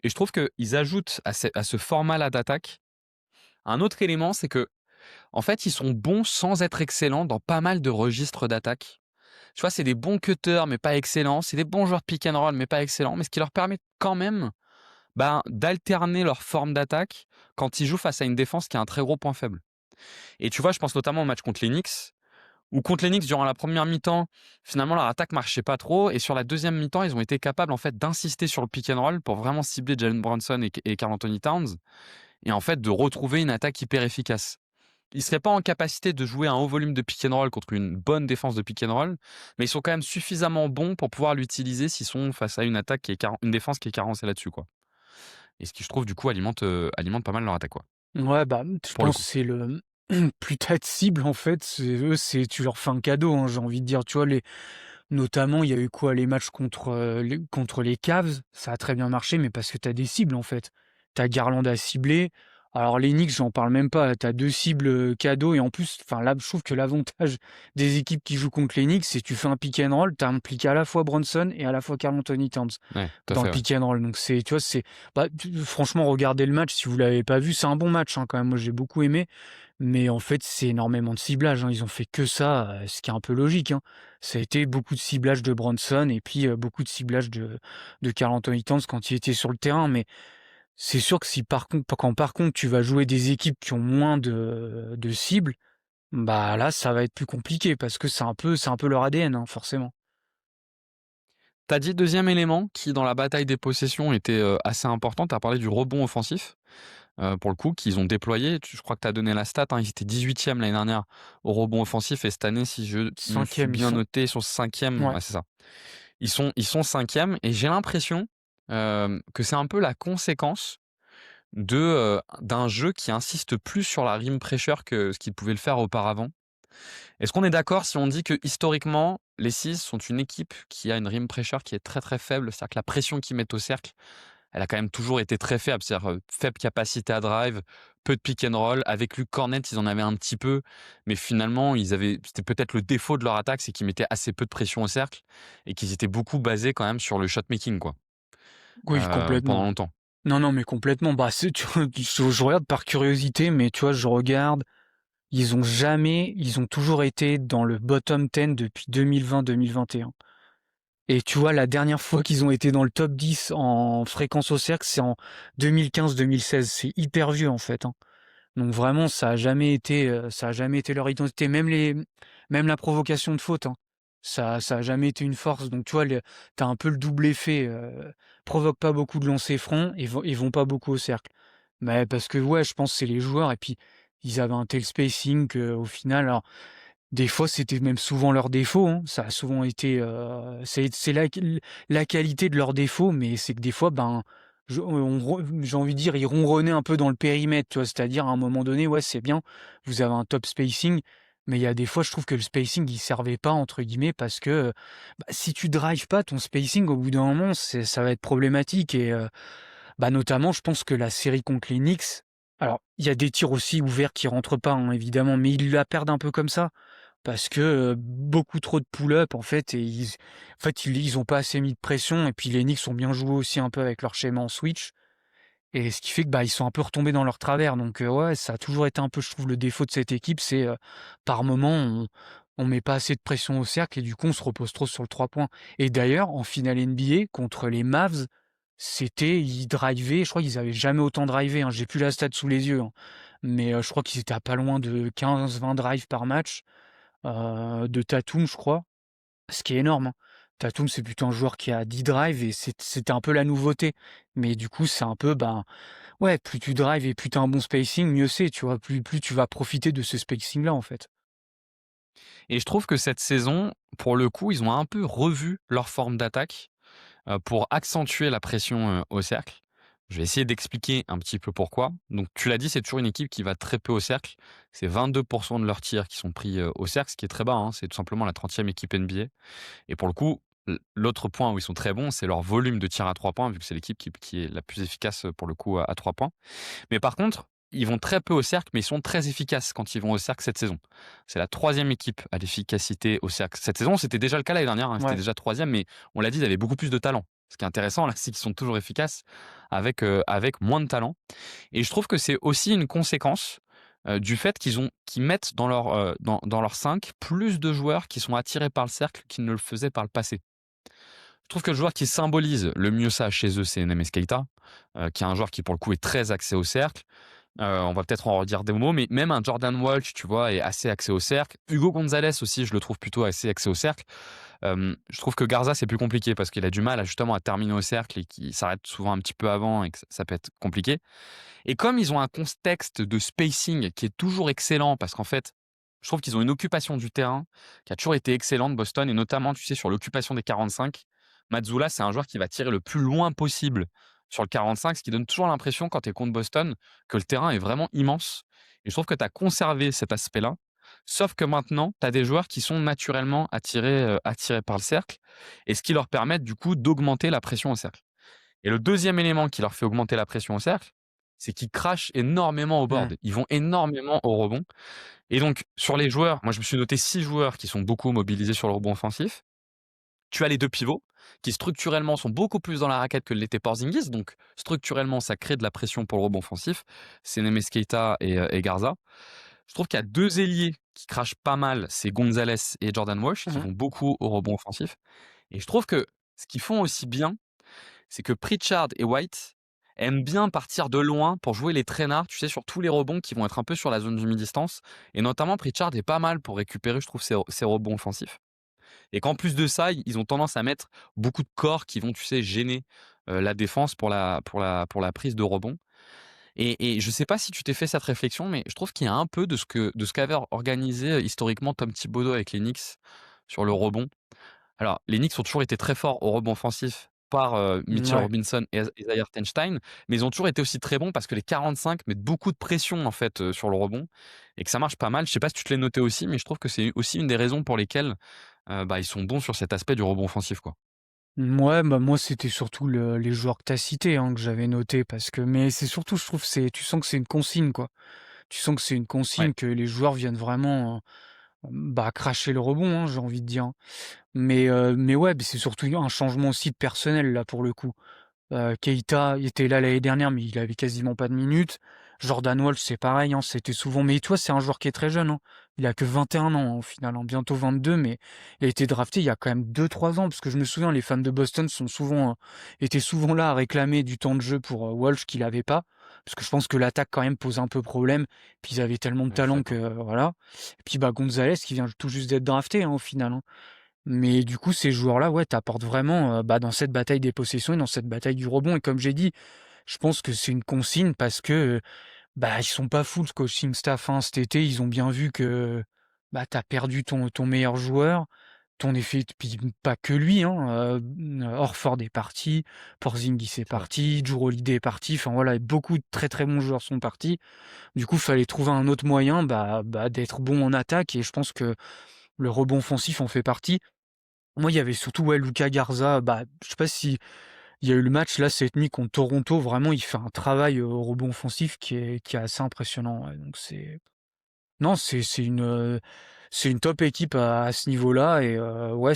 C: Et je trouve qu'ils ajoutent à ce format-là d'attaque un autre élément, c'est que en fait ils sont bons sans être excellents dans pas mal de registres d'attaque. Tu vois, c'est des bons cutters mais pas excellents, c'est des bons joueurs de pick and roll mais pas excellents, mais ce qui leur permet quand même d'alterner leur forme d'attaque quand ils jouent face à une défense qui a un très gros point faible. Et tu vois, je pense notamment au match contre les Knicks, où contre les Knicks, durant la première mi-temps, finalement, leur attaque marchait pas trop. Et sur la deuxième mi-temps, ils ont été capables en fait d'insister sur le pick and roll pour vraiment cibler Jalen Brunson et Karl Anthony Towns, et en fait de retrouver une attaque hyper efficace. Ils ne seraient pas en capacité de jouer un haut volume de pick and roll contre une bonne défense de pick and roll, mais ils sont quand même suffisamment bons pour pouvoir l'utiliser s'ils sont face à une attaque une défense qui est carencée là-dessus, quoi. Et ce qui, je trouve, du coup, alimente pas mal leur attaque, quoi,
D: Ouais, bah, je
C: pour le
D: pense
C: coup.
D: que c'est le plus tu de cible en fait, c'est tu leur fais un cadeau, hein, j'ai envie de dire. Tu vois, notamment, il y a eu quoi? Les matchs contre les Cavs, ça a très bien marché, mais parce que tu as des cibles, en fait. Tu as Garland à cibler. Alors les Knicks, j'en parle même pas, tu as 2 cibles, cadeaux et en plus, enfin là, je trouve que l'avantage des équipes qui jouent contre les Knicks, c'est que tu fais un pick and roll, tu impliques à la fois Brunson et à la fois Karl Anthony Towns
C: Ouais, tout à
D: dans
C: fait,
D: le
C: ouais.
D: pick and roll. Donc tu vois, franchement, regardez le match si vous l'avez pas vu, c'est un bon match, hein, quand même. Moi, j'ai beaucoup aimé, mais en fait, c'est énormément de ciblage, hein. Ils ont fait que ça, ce qui est un peu logique, hein. Ça a été beaucoup de ciblage de Bronson et puis, beaucoup de ciblage de Karl Anthony Towns quand il était sur le terrain. Mais c'est sûr que si par contre tu vas jouer des équipes qui ont moins de cibles, bah, là, ça va être plus compliqué parce que c'est un peu leur ADN, hein, forcément.
C: Tu as dit deuxième élément qui, dans la bataille des possessions, était, assez important. Tu as parlé du rebond offensif, pour le coup, qu'ils ont déployé. Je crois que tu as donné la stat, hein, ils étaient 18e l'année dernière au rebond offensif et cette année, si je me suis
D: 5e,
C: bien noté, ils sont 5e.
D: ouais.
C: Ouais, c'est ça. Ils sont 5e et j'ai l'impression, que c'est un peu la conséquence d'un jeu qui insiste plus sur la rim pressure que ce qu'il pouvait le faire auparavant. Est-ce qu'on est d'accord si on dit que historiquement, les Six sont une équipe qui a une rim pressure qui est très très faible, c'est-à-dire que la pression qu'ils mettent au cercle, elle a quand même toujours été très faible, c'est-à-dire faible capacité à drive, peu de pick and roll. Avec Luke Cornett, ils en avaient un petit peu, mais finalement, c'était peut-être le défaut de leur attaque, c'est qu'ils mettaient assez peu de pression au cercle et qu'ils étaient beaucoup basés quand même sur le shot making, quoi,
D: Oui,
C: pendant
D: complètement.
C: longtemps.
D: Non, non, mais complètement. Bah, je regarde par curiosité, mais tu vois, je regarde. Ils ont toujours été dans le bottom 10 depuis 2020-2021. Et tu vois, la dernière fois qu'ils ont été dans le top 10 en fréquence au cercle, c'est en 2015-2016. C'est hyper vieux, en fait, hein. Donc vraiment, ça a jamais été leur identité. Même la provocation de faute, hein. Ça a jamais été une force. Donc tu vois, t'as un peu le double effet. Provoque pas beaucoup de lancers francs et vont pas beaucoup au cercle. Mais parce que ouais, je pense que c'est les joueurs et puis ils avaient un tel spacing qu'au final, alors des fois c'était même souvent leur défaut, hein. Ça a souvent été, c'est la qualité de leur défaut, mais c'est que des fois, ben, j'ai envie de dire, ils ronronnaient un peu dans le périmètre, tu vois? C'est-à-dire à un moment donné, ouais, c'est bien, vous avez un top spacing, mais il y a des fois, je trouve que le spacing, il «servait pas» entre guillemets parce que, bah, si tu drives pas ton spacing, au bout d'un moment, ça va être problématique et bah, notamment, je pense que la série contre les Knicks, alors il y a des tirs aussi ouverts qui rentrent pas, hein, évidemment, mais ils la perdent un peu comme ça parce que, beaucoup trop de pull-up en fait et ils ont pas assez mis de pression et puis les Knicks ont bien joué aussi un peu avec leur schéma en switch et ce qui fait que, bah, ils sont un peu retombés dans leur travers donc ouais, ça a toujours été un peu, je trouve, le défaut de cette équipe, c'est, par moment, on met pas assez de pression au cercle et du coup, on se repose trop sur le 3 points et d'ailleurs, en finale NBA contre les Mavs, ils drivaient, je crois qu'ils avaient jamais autant drivé, hein. J'ai plus la stat sous les yeux, hein, mais je crois qu'ils étaient à pas loin de 15-20 drives par match, de Tatum, je crois. Ce qui est énorme, hein. Tatum, c'est plutôt un joueur qui a 10 drives et c'était un peu la nouveauté. Mais du coup, c'est un peu, ben, ouais, plus tu drives et plus tu as un bon spacing, mieux c'est, tu vois? Plus tu vas profiter de ce spacing-là, en fait.
C: Et je trouve que cette saison, pour le coup, ils ont un peu revu leur forme d'attaque, pour accentuer la pression, au cercle. Je vais essayer d'expliquer un petit peu pourquoi. Donc tu l'as dit, c'est toujours une équipe qui va très peu au cercle. C'est 22 de leurs tirs qui sont pris, au cercle, ce qui est très bas, hein. C'est tout simplement la 30e équipe NBA et pour le coup, l'autre point où ils sont très bons, c'est leur volume de tirs à 3 points, vu que c'est l'équipe qui est la plus efficace, pour le coup, à 3 points. Mais par contre, ils vont très peu au cercle, mais ils sont très efficaces quand ils vont au cercle cette saison. C'est la troisième équipe à l'efficacité au cercle cette saison. C'était déjà le cas l'année dernière, hein, c'était
D: Ouais.
C: déjà troisième, mais on l'a dit, ils avaient beaucoup plus de talent. Ce qui est intéressant là, c'est qu'ils sont toujours efficaces avec moins de talent. Et je trouve que c'est aussi une conséquence du fait qu'ils mettent dans leur 5 plus de joueurs qui sont attirés par le cercle qu'ils ne le faisaient par le passé. Je trouve que le joueur qui symbolise le mieux ça chez eux, c'est Nemes Keita, qui est un joueur qui pour le coup est très axé au cercle. On va peut-être en redire des mots, mais même un Jordan Walsh, tu vois, est assez axé au cercle. Hugo Gonzalez aussi, je le trouve plutôt assez axé au cercle. Je trouve que Garza, c'est plus compliqué parce qu'il a du mal justement à terminer au cercle et qu'il s'arrête souvent un petit peu avant et que ça peut être compliqué. Et comme ils ont un contexte de spacing qui est toujours excellent, parce qu'en fait, je trouve qu'ils ont une occupation du terrain qui a toujours été excellente, Boston, et notamment, tu sais, sur l'occupation des 45. Mazzulla, c'est un joueur qui va tirer le plus loin possible sur le 45, ce qui donne toujours l'impression, quand tu es contre Boston, que le terrain est vraiment immense. Et je trouve que tu as conservé cet aspect-là. Sauf que maintenant, tu as des joueurs qui sont naturellement attirés par le cercle, et ce qui leur permet du coup d'augmenter la pression au cercle. Et le deuxième élément qui leur fait augmenter la pression au cercle, c'est qu'ils crachent énormément au
D: Mmh.
C: board. Ils vont énormément au rebond. Et donc, sur les joueurs, moi je me suis noté 6 joueurs qui sont beaucoup mobilisés sur le rebond offensif. Tu as les 2 pivots, qui structurellement sont beaucoup plus dans la raquette que l'était Porzingis. Donc, structurellement, ça crée de la pression pour le rebond offensif. C'est Nemes Keita et Garza. Je trouve qu'il y a 2 ailiers qui crachent pas mal, c'est Gonzalez et Jordan Walsh, qui
D: Mmh.
C: vont beaucoup au rebond offensif. Et je trouve que ce qu'ils font aussi bien, c'est que Pritchard et White aiment bien partir de loin pour jouer les traînards, tu sais, sur tous les rebonds qui vont être un peu sur la zone de mi-distance. Et notamment, Pritchard est pas mal pour récupérer, je trouve, ses rebonds offensifs. Et qu'en plus de ça, ils ont tendance à mettre beaucoup de corps qui vont, tu sais, gêner la défense pour la prise de rebond. Et je sais pas si tu t'es fait cette réflexion, mais je trouve qu'il y a un peu de ce qu'avait organisé historiquement Tom Thibodeau avec les Knicks sur le rebond. Alors, les Knicks ont toujours été très forts au rebond offensif par, Mitchell
D: Mouais.
C: Robinson et Isaiah Hartenstein, mais ils ont toujours été aussi très bons parce que les 45 mettent beaucoup de pression, en fait, sur le rebond et que ça marche pas mal. Je sais pas si tu te l'es noté aussi, mais je trouve que c'est aussi une des raisons pour lesquelles, bah, ils sont bons sur cet aspect du rebond offensif, quoi.
D: Mouais, bah, moi, c'était surtout les joueurs que tu as cités, hein, que j'avais notés parce que mais c'est surtout, je trouve, tu sens que c'est une consigne, quoi. Tu sens que c'est une
C: Ouais,
D: consigne, que les joueurs viennent vraiment, bah, cracher le rebond, hein, j'ai envie de dire, hein. Mais ouais, c'est surtout un changement aussi de personnel, là, pour le coup. Keita, il était là l'année dernière, mais il avait quasiment pas de minutes. Jordan Walsh, c'est pareil, hein, c'était souvent mais toi, c'est un joueur qui est très jeune, hein. Il a que 21 ans, hein, au final, hein, bientôt 22, mais il a été drafté il y a quand même 2-3 ans, parce que je me souviens, les fans de Boston étaient souvent là à réclamer du temps de jeu pour, Walsh qu'il avait pas. Parce que je pense que l'attaque quand même pose un peu problème, puis ils avaient tellement de
C: ouais, je suis
D: talent que,
C: d'accord.
D: voilà. Et puis, bah, Gonzalez qui vient tout juste d'être drafté, hein, au final, hein. Mais du coup, ces joueurs-là, ouais, t'apportent vraiment, bah, dans cette bataille des possessions et dans cette bataille du rebond et comme j'ai dit, je pense que c'est une consigne parce que, bah, ils sont pas fous le coaching staff, hein. Cet été, ils ont bien vu que, bah, tu perdu ton meilleur joueur, ton effet puis pas que lui, hein, Horford est parti, Porzingis est
C: C'est vrai.
D: parti, Jrue Holiday est parti, enfin voilà, beaucoup de très, très bons joueurs sont partis. Du coup, fallait trouver un autre moyen, d'être bon en attaque et je pense que le rebond offensif en fait partie. Moi, il y avait surtout, ouais, Luka Garza, bah, je sais pas si il y a eu le match là cette nuit contre Toronto, vraiment il fait un travail, au rebond offensif qui est assez impressionnant, ouais, donc non, c'est une top équipe à ce niveau-là et ouais,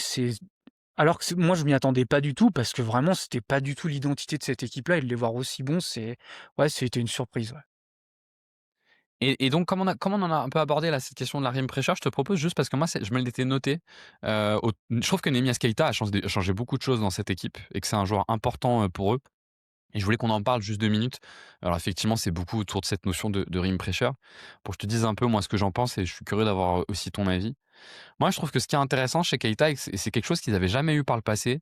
D: Alors que moi, je m'y attendais pas du tout parce que vraiment, c'était pas du tout l'identité de cette équipe-là et de les voir aussi bons, ouais, c'était une surprise, ouais.
C: Et donc comme on en a un peu abordé là, cette question de la rim pressure, je te propose juste parce que moi je me l'étais noté, je trouve que Neemias Queta a changé beaucoup de choses dans cette équipe et que c'est un joueur important, pour eux et je voulais qu'on en parle juste 2 minutes. Alors effectivement, c'est beaucoup autour de cette notion de rim pressure. Pour que je te dise un peu moi ce que j'en pense et je suis curieux d'avoir, aussi ton avis. Moi, je trouve que ce qui est intéressant chez Keita et c'est quelque chose qu'ils n'avaient jamais eu par le passé,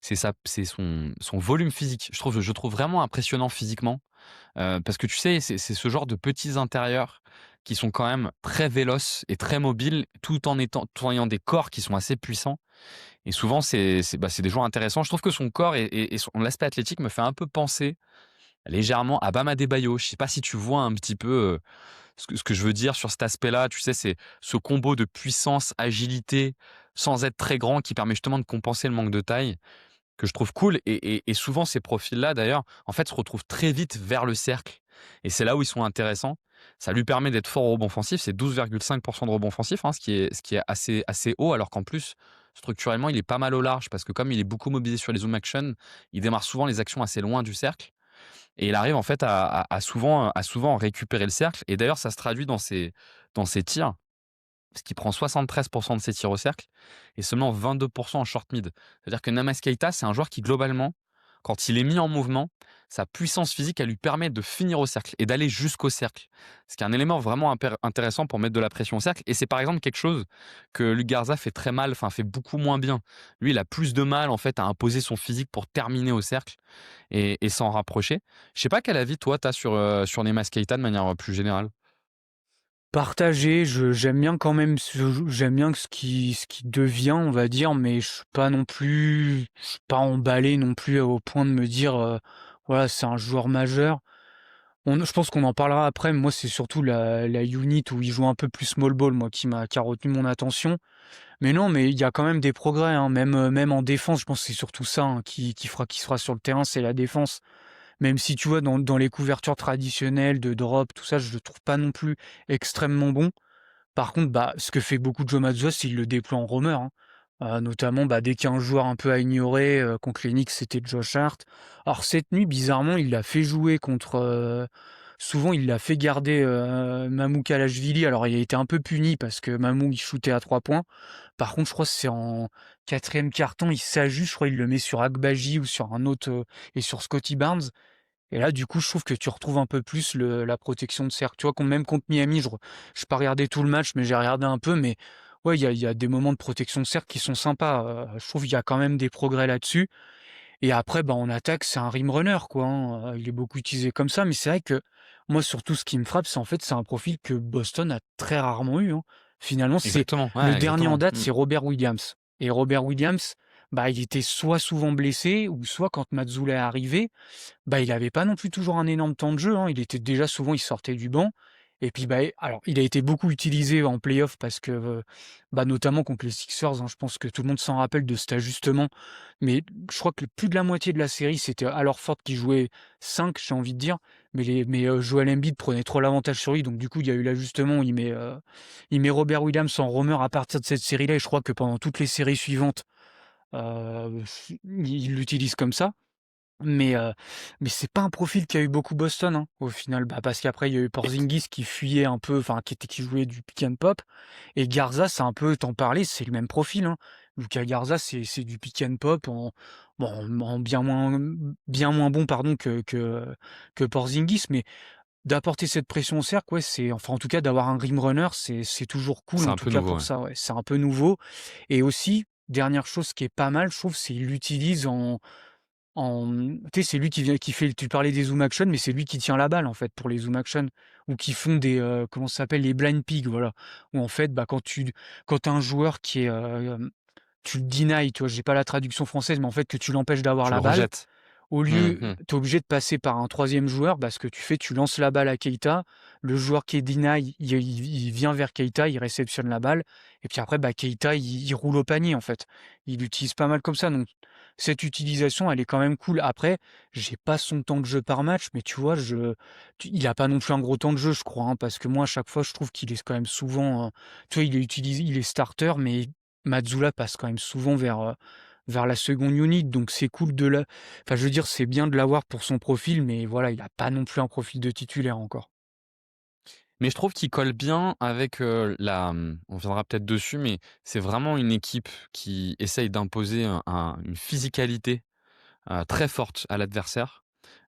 C: c'est son volume physique. Je trouve vraiment impressionnant physiquement, parce que tu sais, c'est ce genre de petits intérieurs qui sont quand même très véloces et très mobiles, tout en ayant des corps qui sont assez puissants et souvent c'est des joueurs intéressants. Je trouve que son corps et son l'aspect athlétique me fait un peu penser légèrement à Bam Adebayo. Je sais pas si tu vois un petit peu, ce que je veux dire sur cet aspect-là. Tu sais, c'est ce combo de puissance, agilité, sans être très grand qui permet justement de compenser le manque de taille que je trouve cool et souvent ces profils-là d'ailleurs, en fait, se retrouvent très vite vers le cercle et c'est là où ils sont intéressants. Ça lui permet d'être fort au rebond offensif, c'est 12,5 de rebond offensif, hein, ce qui est assez haut alors qu'en plus, structurellement, il est pas mal au large parce que comme il est beaucoup mobilisé sur les zoom action, il démarre souvent les actions assez loin du cercle et il arrive en fait à souvent récupérer le cercle et d'ailleurs ça se traduit dans ses tirs parce qu'il prend 73 de ses tirs au cercle et seulement 22 en short mid. C'est-à-dire que Neemias Queta, c'est un joueur qui globalement, quand il est mis en mouvement, sa puissance physique, elle lui permet de finir au cercle et d'aller jusqu'au cercle. Ce qui est un élément vraiment intéressant pour mettre de la pression au cercle. Et c'est par exemple quelque chose que Luc Garza fait très mal, enfin fait beaucoup moins bien. Lui, il a plus de mal en fait à imposer son physique pour terminer au cercle et s'en rapprocher. Je sais pas quel avis toi tu as sur Neemias Queta de manière plus générale.
D: Partagé, j'aime bien quand même j'aime bien ce qui devient, on va dire, mais je suis pas emballé non plus au point de me dire, voilà, c'est un joueur majeur. Je pense qu'on en parlera après, mais moi, c'est surtout la unit où il joue un peu plus small ball, moi, qui a retenu mon attention. Mais non, mais il y a quand même des progrès, hein, même en défense, je pense que c'est surtout ça, hein, qui sera sur le terrain, c'est la défense. Même si tu vois, dans les couvertures traditionnelles de drop, tout ça, je le trouve pas non plus extrêmement bon. Par contre, bah, ce que fait beaucoup Joe Mazzulla, c'est qu'il le déploie en roamer, hein. Notamment, bah, dès qu'il y a un joueur un peu à ignorer, contre les Knicks, c'était Josh Hart. Alors cette nuit, bizarrement, il l'a fait jouer contre, souvent il l'a fait garder, Mamou Kalashvili. Alors il a été un peu puni parce que Mamou, il shootait à 3 points. Par contre, je crois que c'est en 4e quart-temps, il s'ajuste, je crois il le met sur Agbaji ou sur un autre, et sur Scotty Barnes. Et là, du coup, je trouve que tu retrouves un peu plus la protection de cercle. Tu vois, même contre Miami, je n'ai pas regardé tout le match, mais j'ai regardé un peu. Mais ouais, il y a des moments de protection de cercle qui sont sympas. Je trouve qu'il y a quand même des progrès là-dessus. Et après, bah, en attaque, c'est un rim runner, quoi, hein. Il est beaucoup utilisé comme ça. Mais c'est vrai que moi, surtout, ce qui me frappe, c'est en fait, c'est un profil que Boston a très rarement eu, hein. Finalement, c'est
C: Exactement,
D: le
C: ouais,
D: dernier en
C: exactement.
D: date, c'est Robert Williams. Et Robert Williams, bah, il était soit souvent blessé, ou soit quand Mazzulla est arrivé, bah, il avait pas non plus toujours un énorme temps de jeu, hein. Il était déjà souvent, il sortait du banc et puis, bah, alors il a été beaucoup utilisé en play-off parce que, bah, notamment contre les Sixers, hein. Je pense que tout le monde s'en rappelle de cet ajustement, mais je crois que plus de la moitié de la série, c'était Al Horford qui jouait 5, j'ai envie de dire, mais Joel Embiid prenait trop l'avantage sur lui, donc du coup, il y a eu l'ajustement où il met Robert Williams en roameur à partir de cette série-là et je crois que pendant toutes les séries suivantes, heu, il l'utilise comme ça. Mais, heu, mais c'est pas un profil qui a eu beaucoup Boston, hein, au final. Bah, parce qu'après il y a eu Porzingis qui fuyait un peu, enfin qui jouait du pick and pop et Garza, c'est un peu t'en parlais, c'est le même profil, hein. Lucas Garza, c'est du pick and pop en bien moins bon pardon que Porzingis, mais d'apporter cette pression au cercle, ouais, en tout cas d'avoir un rim runner, c'est toujours cool
C: C'est
D: en
C: un
D: tout
C: peu
D: cas
C: nouveau,
D: pour
C: ouais.
D: ça, ouais. C'est un peu nouveau et aussi, dernière chose qui est pas mal, je trouve, c'est il l'utilise tu sais, c'est lui qui fait tu parlais des zoom action, mais c'est lui qui tient la balle, en fait, pour les zoom action ou qui font comment ça s'appelle? Les blind pigs, voilà. Où en fait, bah, quand tu as un joueur qui est, tu le deny, tu vois? J'ai pas la traduction française, mais en fait, que tu l'empêches d'avoir
C: Tu le
D: la balle,
C: rejettes.
D: au
C: Mmh
D: lieu
C: mh.
D: tu es obligé de passer par un troisième joueur, bah, ce que tu fais, tu lances la balle à Keita, le joueur qui est deny, il vient vers Keita, il réceptionne la balle et puis après, bah, Keita, il roule au panier, en fait. Il l'utilise pas mal comme ça, donc cette utilisation, elle est quand même cool. Après, j'ai pas son temps de jeu par match, mais tu vois, il a pas non plus un gros temps de jeu, je crois, hein, parce que moi, à chaque fois, je trouve qu'il est quand même souvent, tu vois, il est starter, mais Mazzulla passe quand même souvent vers la seconde unit, donc c'est cool de la enfin, je veux dire, c'est bien de l'avoir pour son profil, mais voilà, il a pas non plus un profil de titulaire encore.
C: Mais je trouve qu'il colle bien avec, on reviendra peut-être dessus, mais c'est vraiment une équipe qui essaye d'imposer une physicalité, très forte à l'adversaire.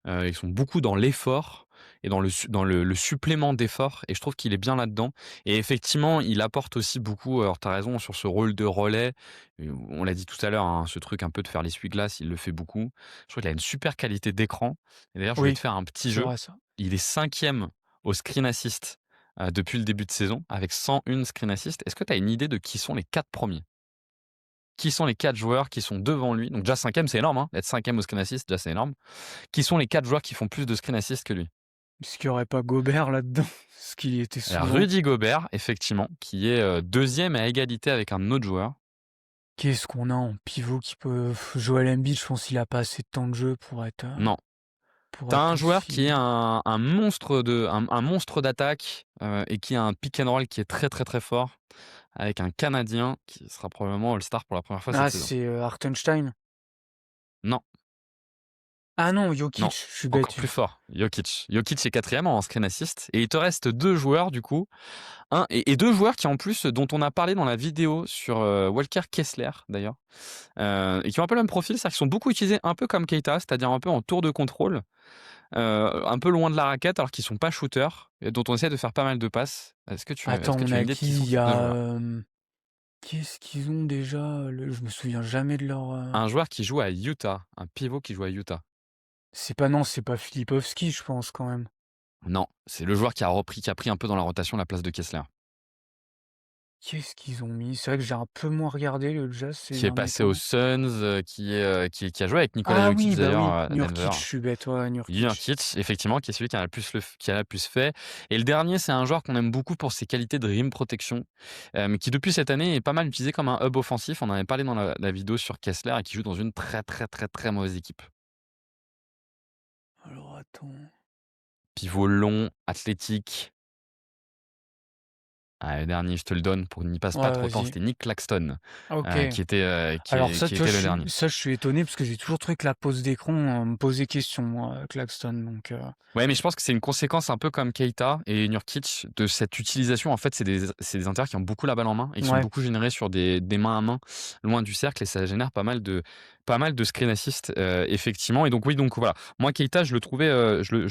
C: Ils sont beaucoup dans l'effort et dans le supplément d'effort et je trouve qu'il est bien là-dedans et effectivement, il apporte aussi beaucoup, alors tu as raison sur ce rôle de relais, on l'a dit tout à l'heure, hein, ce truc un peu de faire l'essuie-glace, il le fait beaucoup. Je trouve qu'il a une super qualité d'écran et d'ailleurs, je voulais te
D: Oui,
C: faire un petit
D: c'est
C: jeu.
D: vrai ça.
C: Il est 5e au screen assist, depuis le début de saison avec 101 screen assist. Est-ce que tu as une idée de qui sont les 4 premiers? Qui sont les 4 joueurs qui sont devant lui? Donc déjà 5e, c'est énorme, hein, être 5e au screen assist, déjà c'est énorme. Qui sont les 4 joueurs qui font plus de screen assist que lui?
D: Est-ce qu'il y aurait pas Gobert là-dedans? Parce qu'il y était
C: Alors
D: souvent.
C: Rudy Gobert, effectivement, qui est, 2e à égalité avec un autre joueur.
D: Qu'est-ce qu'on a en pivot qui peut Joel Embiid, je pense qu'il a pas assez de temps de jeu
C: Non,
D: pour
C: tu as
D: être
C: un joueur qui est
D: aussi.
C: un monstre d'attaque, et qui a un pick and roll qui est très, très, très fort avec un Canadien qui sera probablement All-Star pour la première fois cette
D: Ah,
C: saison.
D: c'est, Hartenstein?
C: Non,
D: Ah non,
C: non,
D: Jokic, je suis
C: encore
D: bête.
C: plus fort, Jokic. Jokic est 4e en screen assist et il te reste 2 joueurs du coup. Un et 2 joueurs qui en plus dont on a parlé dans la vidéo sur, Walker Kessler d'ailleurs, et qui ont un peu le même profil, c'est-à-dire qu'ils sont beaucoup utilisés un peu comme Keita, c'est-à-dire un peu en tour de contrôle, un peu loin de la raquette alors qu'ils sont pas shooters et dont on essaie de faire pas mal de passes. Est-ce
D: Attends,
C: que
D: on
C: tu as une
D: a
C: idée de
D: qui?
C: qui sont
D: Il y
C: ces 2
D: a,
C: joueurs?
D: qu'est-ce qu'ils ont déjà? Je me souviens jamais de leur,
C: Un joueur qui joue à Utah, un pivot qui joue à Utah.
D: c'est pas non, c'est pas Filipovski, je pense quand même.
C: Non, c'est le joueur qui a pris un peu dans la rotation la place de Kessler,
D: Qu'est-ce qu'ils ont mis? C'est vrai que j'ai un peu moins regardé le Jazz ces
C: qui est
D: derniers
C: passé aux
D: temps.
C: Suns, qui a joué avec Nikola
D: Ah
C: Jokic
D: oui, bah
C: d'ailleurs,
D: oui,
C: à Denver.
D: Nurkic, je suis bête, ouais, Nurkic.
C: Nurkic, effectivement, qui est celui qui a le plus fait. Et le dernier, c'est un joueur qu'on aime beaucoup pour ses qualités de rim protection, mais qui depuis cette année est pas mal utilisé comme un hub offensif. On en avait parlé dans la vidéo sur Kessler et qui joue dans une très, très, très, très mauvaise équipe.
D: Alors attends.
C: Pivot long, athlétique. Ah, le dernier, je te le donne pour qu'il n'y passe pas
D: Ouais,
C: trop de temps,
D: vas-y.
C: c'était Nick Claxton,
D: Ah OK. Alors ça,
C: qui
D: tu vois,
C: était le dernier.
D: je suis étonné parce que j'ai toujours trouvé que la pose d'écran, me posait question moi, Claxton donc
C: Ouais, mais je pense que c'est une conséquence un peu comme Keita et Nurkic de cette utilisation. En fait, c'est des intérieurs qui ont beaucoup la balle en main et qui sont
D: ouais.
C: beaucoup générés sur des mains à main loin du cercle et ça génère pas mal de screen assist, effectivement. Et donc oui, donc voilà. Moi, Keita, je le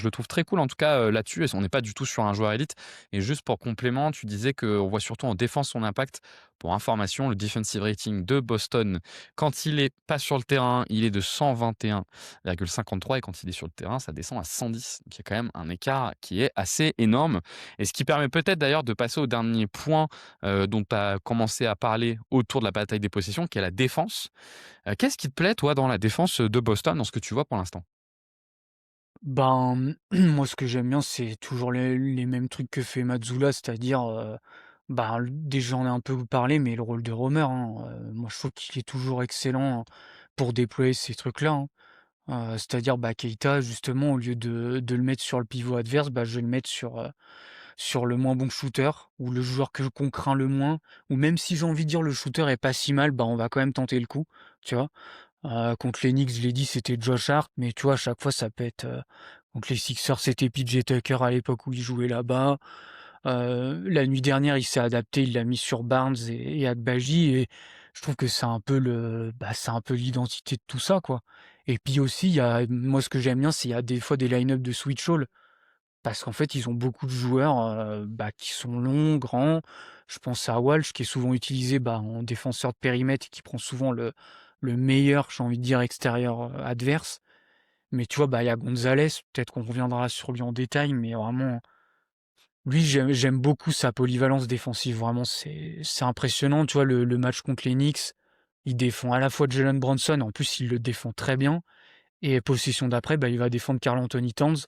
C: trouve très cool en tout cas, là-dessus. Et on n'est pas du tout sur un joueur élite. Et juste pour complément, tu disais qu'on voit surtout en défense son impact. Pour information, le defensive rating de Boston, quand il est pas sur le terrain, il est de 121,53 et quand il est sur le terrain, ça descend à 110. Donc il y a quand même un écart qui est assez énorme et ce qui permet peut-être d'ailleurs de passer au dernier point, dont tu as commencé à parler autour de la bataille des possessions, qui est la défense. Qu'est-ce qui te plaît toi dans la défense de Boston, dans ce que tu vois pour l'instant?
D: Ben, moi ce que j'aime bien, c'est toujours les mêmes trucs que fait Mazzulla, c'est-à-dire, ben, déjà j'en ai un peu parlé, mais le rôle de Romer, hein, moi je trouve qu'il est toujours excellent pour déployer ces trucs-là, hein. C'est-à-dire, bah, Keita justement au lieu de le mettre sur le pivot adverse, bah, je vais le mettre sur le moins bon shooter ou le joueur qu'on craint le moins ou même si j'ai envie de dire le shooter est pas si mal, bah, on va quand même tenter le coup, tu vois? Contre les Knicks, je l'ai dit, c'était Josh Hart, mais tu vois, à chaque fois ça peut être, contre les Sixers, c'était PJ Tucker à l'époque où il jouait là-bas. La nuit dernière, il s'est adapté, il l'a mis sur Barnes et Agbaji et je trouve que c'est un peu c'est un peu l'identité de tout ça, quoi. Et puis aussi, il y a moi, ce que j'aime bien, c'est il y a des fois des line-up de switch all parce qu'en fait, ils ont beaucoup de joueurs, qui sont longs, grands. Je pense à Walsh qui est souvent utilisé, en défenseur de périmètre et qui prend souvent le meilleur, j'ai envie de dire, extérieur, adverse. Mais tu vois, il y a Gonzalez, peut-être qu'on reviendra sur lui en détail, mais vraiment lui, j'aime beaucoup sa polyvalence défensive. Vraiment, c'est impressionnant. Tu vois, le match contre les Knicks, il défend à la fois Jalen Brunson, en plus, il le défend très bien. Et possession d'après, il va défendre Karl Anthony Towns.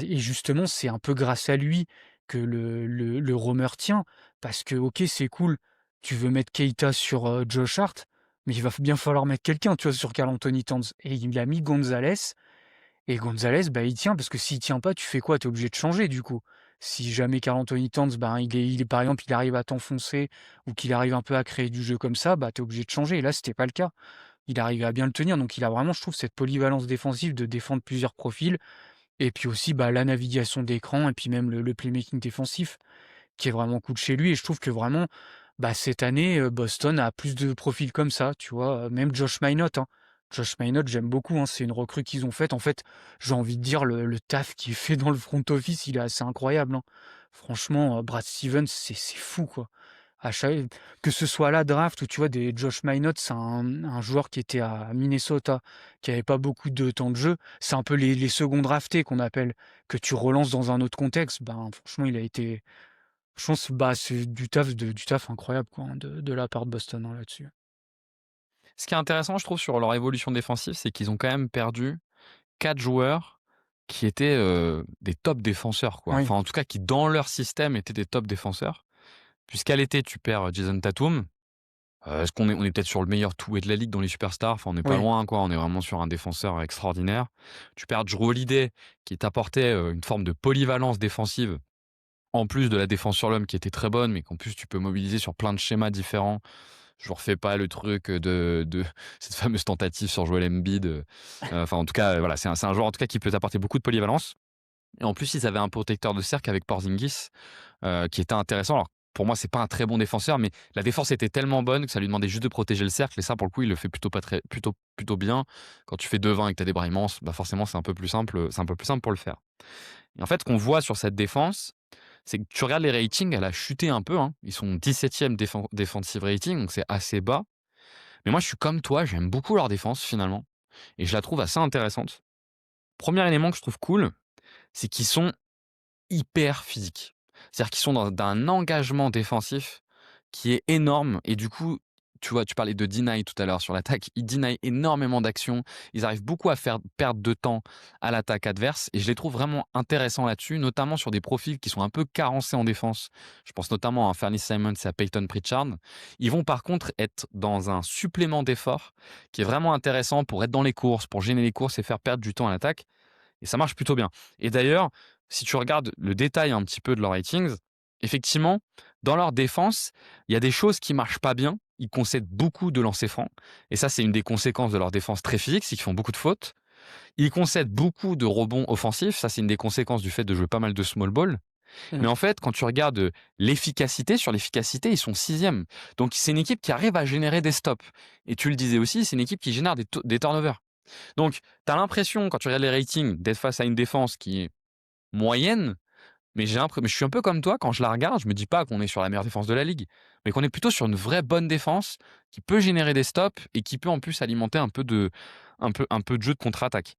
D: Et justement, c'est un peu grâce à lui que le romer tient. Parce que, ok, c'est cool, tu veux mettre Keita sur Josh Hart, mais il va bien falloir mettre quelqu'un, tu vois, sur Karl Anthony Towns. Et il a mis Gonzalez. Et Gonzalez, il tient parce que s'il tient pas, tu fais quoi? Tu es obligé de changer du coup. Si jamais Karl Anthony Towns, il est par exemple, il arrive à t'enfoncer ou qu'il arrive un peu à créer du jeu comme ça, tu es obligé de changer et là, c'était pas le cas. il arrivait à bien le tenir. Donc il a vraiment, je trouve, cette polyvalence défensive de défendre plusieurs profils et puis aussi, bah, la navigation d'écran et puis même le playmaking défensif qui est vraiment cool chez lui et je trouve que vraiment, bah, cette année, Boston a plus de profils comme ça, tu vois? Même Josh Minott, hein. Josh Minott, j'aime beaucoup, hein, c'est une recrue qu'ils ont faite. En fait, j'ai envie de dire le taf qui est fait dans le front office, il est assez incroyable, hein. Franchement, Brad Stevens, c'est fou, quoi. À chaque que ce soit à la draft ou tu vois des Josh Minott, c'est un joueur qui était à Minnesota, qui avait pas beaucoup de temps de jeu. C'est un peu les seconds draftés qu'on appelle, que tu relances dans un autre contexte. Ben, franchement, il a été je pense, bah, c'est du taf incroyable quoi, hein, de la part de Boston, hein, là-dessus.
C: Ce qui est intéressant, je trouve, sur leur évolution défensive, c'est qu'ils ont quand même perdu 4 joueurs qui étaient, des top défenseurs, quoi.
D: Oui,
C: Enfin, en tout cas, qui dans leur système étaient des top défenseurs. Puisqu'à l'été, tu perds, Jason Tatum. Est-ce qu'on est peut-être sur le meilleur two-way de la ligue dans les superstars? Enfin, on n'est pas
D: oui.
C: loin, quoi. On est vraiment sur un défenseur extraordinaire. Tu perds Jrue Holiday qui t'apportait, une forme de polyvalence défensive, en plus de la défense sur l'homme qui était très bonne, mais qu'en plus tu peux mobiliser sur plein de schémas différents. Je vous refais pas le truc, de cette fameuse tentative sur Joel Embiid, enfin en tout cas, voilà, c'est un joueur en tout cas qui peut t'apporter beaucoup de polyvalence et en plus ils avaient un protecteur de cercle avec Porzingis, qui était intéressant. Alors pour moi, c'est pas un très bon défenseur, mais la défense était tellement bonne que ça lui demandait juste de protéger le cercle et ça pour le coup, il le fait plutôt bien. Quand tu fais 2-20 et que tu as des bras immenses, bah forcément c'est un peu plus simple pour le faire. Et en fait, ce qu'on voit sur cette défense, c'est que tu regardes les ratings, elle a chuté un peu, hein. Ils sont 17e defensive rating, donc c'est assez bas. Mais moi, je suis comme toi, j'aime beaucoup leur défense finalement. Et je la trouve assez intéressante. Premier élément que je trouve cool, c'est qu'ils sont hyper physiques. C'est-à-dire qu'ils sont dans d'un engagement défensif qui est énorme et du coup, tu vois, tu parlais de deny tout à l'heure sur l'attaque, ils deny énormément d'actions, ils arrivent beaucoup à faire perdre de temps à l'attaque adverse et je les trouve vraiment intéressants là-dessus, notamment sur des profils qui sont un peu carencés en défense. Je pense notamment à Fernie Simons et à Peyton Pritchard. Ils vont par contre être dans un supplément d'effort qui est vraiment intéressant pour être dans les courses, pour gêner les courses et faire perdre du temps à l'attaque. Et ça marche plutôt bien. Et d'ailleurs, si tu regardes le détail un petit peu de leurs ratings, effectivement, dans leur défense, il y a des choses qui marchent pas bien. Ils concèdent beaucoup de lancers francs. Et ça, c'est une des conséquences de leur défense très physique, c'est qu'ils font beaucoup de fautes. Ils concèdent beaucoup de rebonds offensifs. Ça, c'est une des conséquences du fait de jouer pas mal de small ball.
D: Mmh.
C: Mais en fait, quand tu regardes l'efficacité, sur l'efficacité, ils sont sixième. Donc, c'est une équipe qui arrive à générer des stops. Et tu le disais aussi, c'est une équipe qui génère des turnovers. Donc, tu as l'impression, quand tu regardes les ratings, d'être face à une défense qui est moyenne, mais je suis un peu comme toi, quand je la regarde, je me dis pas qu'on est sur la meilleure défense de la ligue, mais qu'on est plutôt sur une vraie bonne défense qui peut générer des stops et qui peut en plus alimenter un peu de jeu de contre-attaque.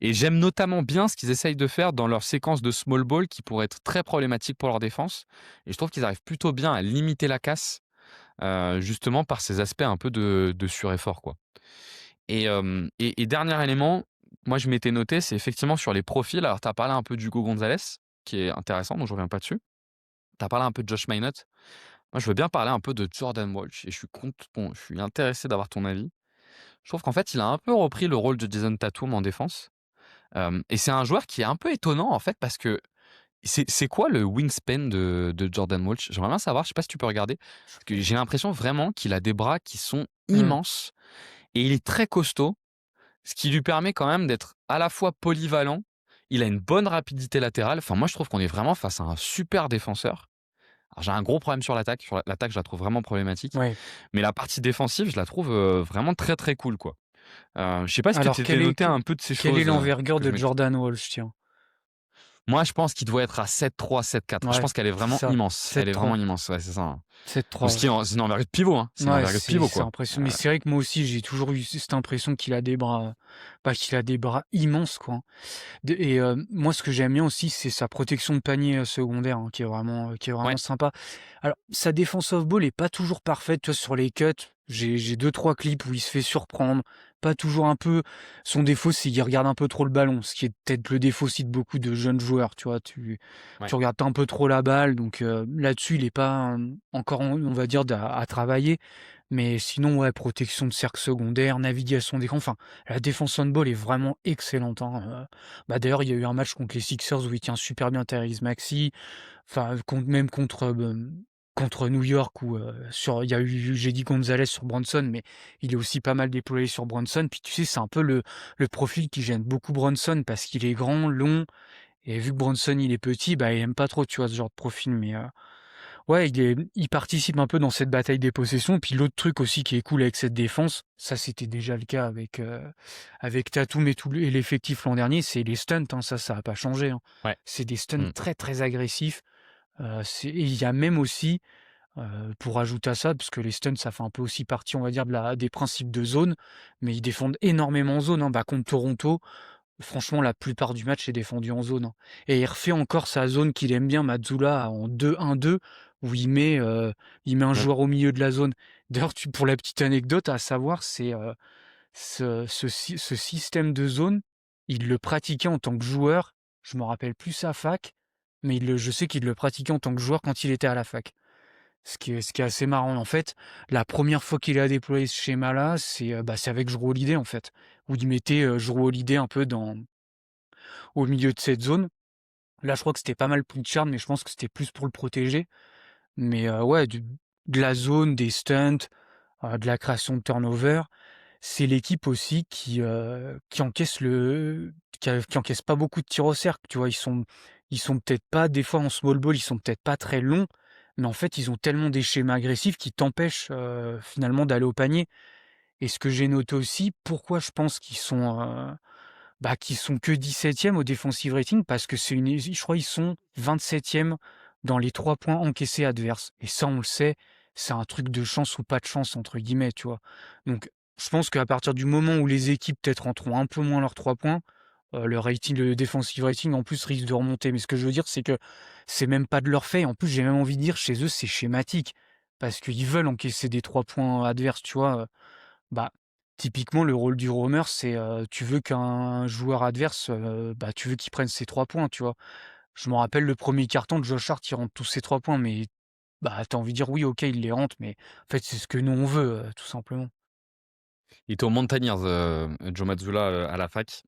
C: Et j'aime notamment bien ce qu'ils essayent de faire dans leur séquence de small ball qui pourrait être très problématique pour leur défense. Et je trouve qu'ils arrivent plutôt bien à limiter la casse, justement par ces aspects un peu de sureffort, quoi. Et dernier élément, moi je m'étais noté, c'est effectivement sur les profils. Alors tu as parlé un peu d'Hugo Gonzalez, qui est intéressant, donc je reviens pas dessus. Tu as parlé un peu de Josh Minott. Moi je veux bien parler un peu de Jordan Walsh et je suis intéressé d'avoir ton avis. Je trouve qu'en fait, il a un peu repris le rôle de Jason Tatum en défense. Et c'est un joueur qui est un peu étonnant en fait parce que c'est quoi le wingspan de Jordan Walsh? J'aimerais bien savoir, je sais pas si tu peux regarder, parce que j'ai l'impression vraiment qu'il a des bras qui sont
D: Mmh.
C: immenses et il est très costaud. Ce qui lui permet quand même d'être à la fois polyvalent, il a une bonne rapidité latérale. Enfin, moi, je trouve qu'on est vraiment face à un super défenseur. Alors, j'ai un gros problème sur l'attaque. Sur l'attaque, je la trouve vraiment problématique.
D: Ouais.
C: Mais la partie défensive, je la trouve vraiment très très cool, quoi. Je sais pas si tu
D: Alors
C: t'étais noté un peu de ces
D: quelle est
C: choses
D: l'envergure
C: que je
D: de
C: m'étais.
D: Jordan Walsh, tiens?
C: Moi, je pense qu'il doit être à 7-3, 7-4. Je
D: Ouais,
C: pense qu'elle est
D: c'est
C: vraiment
D: ça,
C: immense. Elle est vraiment
D: 7-3.
C: immense. Ouais, c'est ça, hein.
D: 7-3,
C: Donc,
D: ouais.
C: c'est une envergure de pivot, hein. C'est une
D: Ouais,
C: envergure de pivot,
D: c'est
C: quoi.
D: impressionnant. Mais c'est vrai que moi aussi, j'ai toujours eu cette impression qu'il a des bras, bah, qu'il a des bras immenses, quoi, hein. Moi, ce que j'aime bien aussi, c'est sa protection de panier, secondaire, hein, qui est vraiment
C: Ouais,
D: sympa. Alors, sa défense off ball est pas toujours parfaite, tu vois? Sur les cuts, j'ai 2-3 clips où il se fait surprendre, pas toujours un peu son défaut, c'est qu'il regarde un peu trop le ballon, ce qui est peut-être le défaut aussi de beaucoup de jeunes joueurs, tu vois? Tu
C: ouais.
D: regardes un peu trop la balle, donc là-dessus, il est pas, encore on va dire à travailler. Mais sinon, ouais, protection de cercle secondaire, navigation d'écran, enfin, la défense on ball est vraiment excellente, hein, bah, d'ailleurs, il y a eu un match contre les Sixers où il tient super bien Tyrese Maxey, enfin, contre contre New York où, il y a eu j'ai dit Gonzalez sur Brunson, mais il est aussi pas mal déployé sur Brunson. Puis tu sais, c'est un peu le profil qui gêne beaucoup Brunson parce qu'il est grand, long et vu que Brunson il est petit, bah, il aime pas trop, tu vois, ce genre de profil. Mais, ouais, il participe un peu dans cette bataille des possessions. Puis l'autre truc aussi qui est cool avec cette défense, ça c'était déjà le cas avec Tatum et l'effectif l'an dernier, c'est les stunts, hein, ça a pas changé, hein.
C: Ouais.
D: C'est des stunts
C: Mmh.
D: très, très agressifs. Et il y a même aussi, pour ajouter à ça, parce que les stunts, ça fait un peu aussi partie, on va dire, des principes de zone, mais ils défendent énormément en zone, hein. Bah, contre Toronto, franchement, la plupart du match est défendu en zone, hein. Et il refait encore sa zone qu'il aime bien, Mazzulla, en 2-1-2, où il met un
C: Mmh.
D: joueur au milieu de la zone. D'ailleurs, pour la petite anecdote à savoir, c'est ce système de zone, il le pratiquait en tant que joueur. Je me rappelle plus sa fac, mais je sais qu'il le pratiquait en tant que joueur quand il était à la fac. Ce qui est assez marrant. En fait, la première fois qu'il a déployé ce schéma-là, c'est avec Jrue Holiday, en fait, où il mettait, Jrue Holiday un peu au milieu de cette zone. Là, je crois que c'était pas mal Pritchard, mais je pense que c'était plus pour le protéger. Mais, ouais, de la zone, des stunts, de la création de turnover. C'est l'équipe aussi qui encaisse pas beaucoup de tirs au cercle, tu vois? Ils sont peut-être pas des fois en small ball, ils sont peut-être pas très longs, mais en fait, ils ont tellement des schémas agressifs qui t'empêchent, finalement d'aller au panier. Et ce que j'ai noté aussi, pourquoi je pense qu'ils sont que 17e au defensive rating, parce que je crois ils sont 27e dans les 3 points encaissés adverses. Et ça, on le sait, c'est un truc de chance ou pas de chance, entre guillemets, tu vois. Donc, je pense qu'à partir du moment où les équipes peut-être rentreront un peu moins leurs 3 points, le defensive rating en plus risque de remonter. Mais ce que je veux dire, c'est que c'est même pas de leur fait. En plus, j'ai même envie de dire, chez eux, c'est schématique. Parce qu'ils veulent encaisser des 3 points adverses, tu vois. Bah, typiquement, le rôle du roamer, c'est, tu veux qu'un joueur adverse, bah, tu veux qu'il prenne ses 3 points, tu vois? Je me rappelle le premier carton de Josh Hart, il rentre tous ses 3 points, mais bah, tu as envie de dire: «Oui, OK, il les rentre», mais en fait, c'est ce que nous on veut, tout simplement.
C: Il était aux Mountaineers, Joe Mazzulla, à la fac.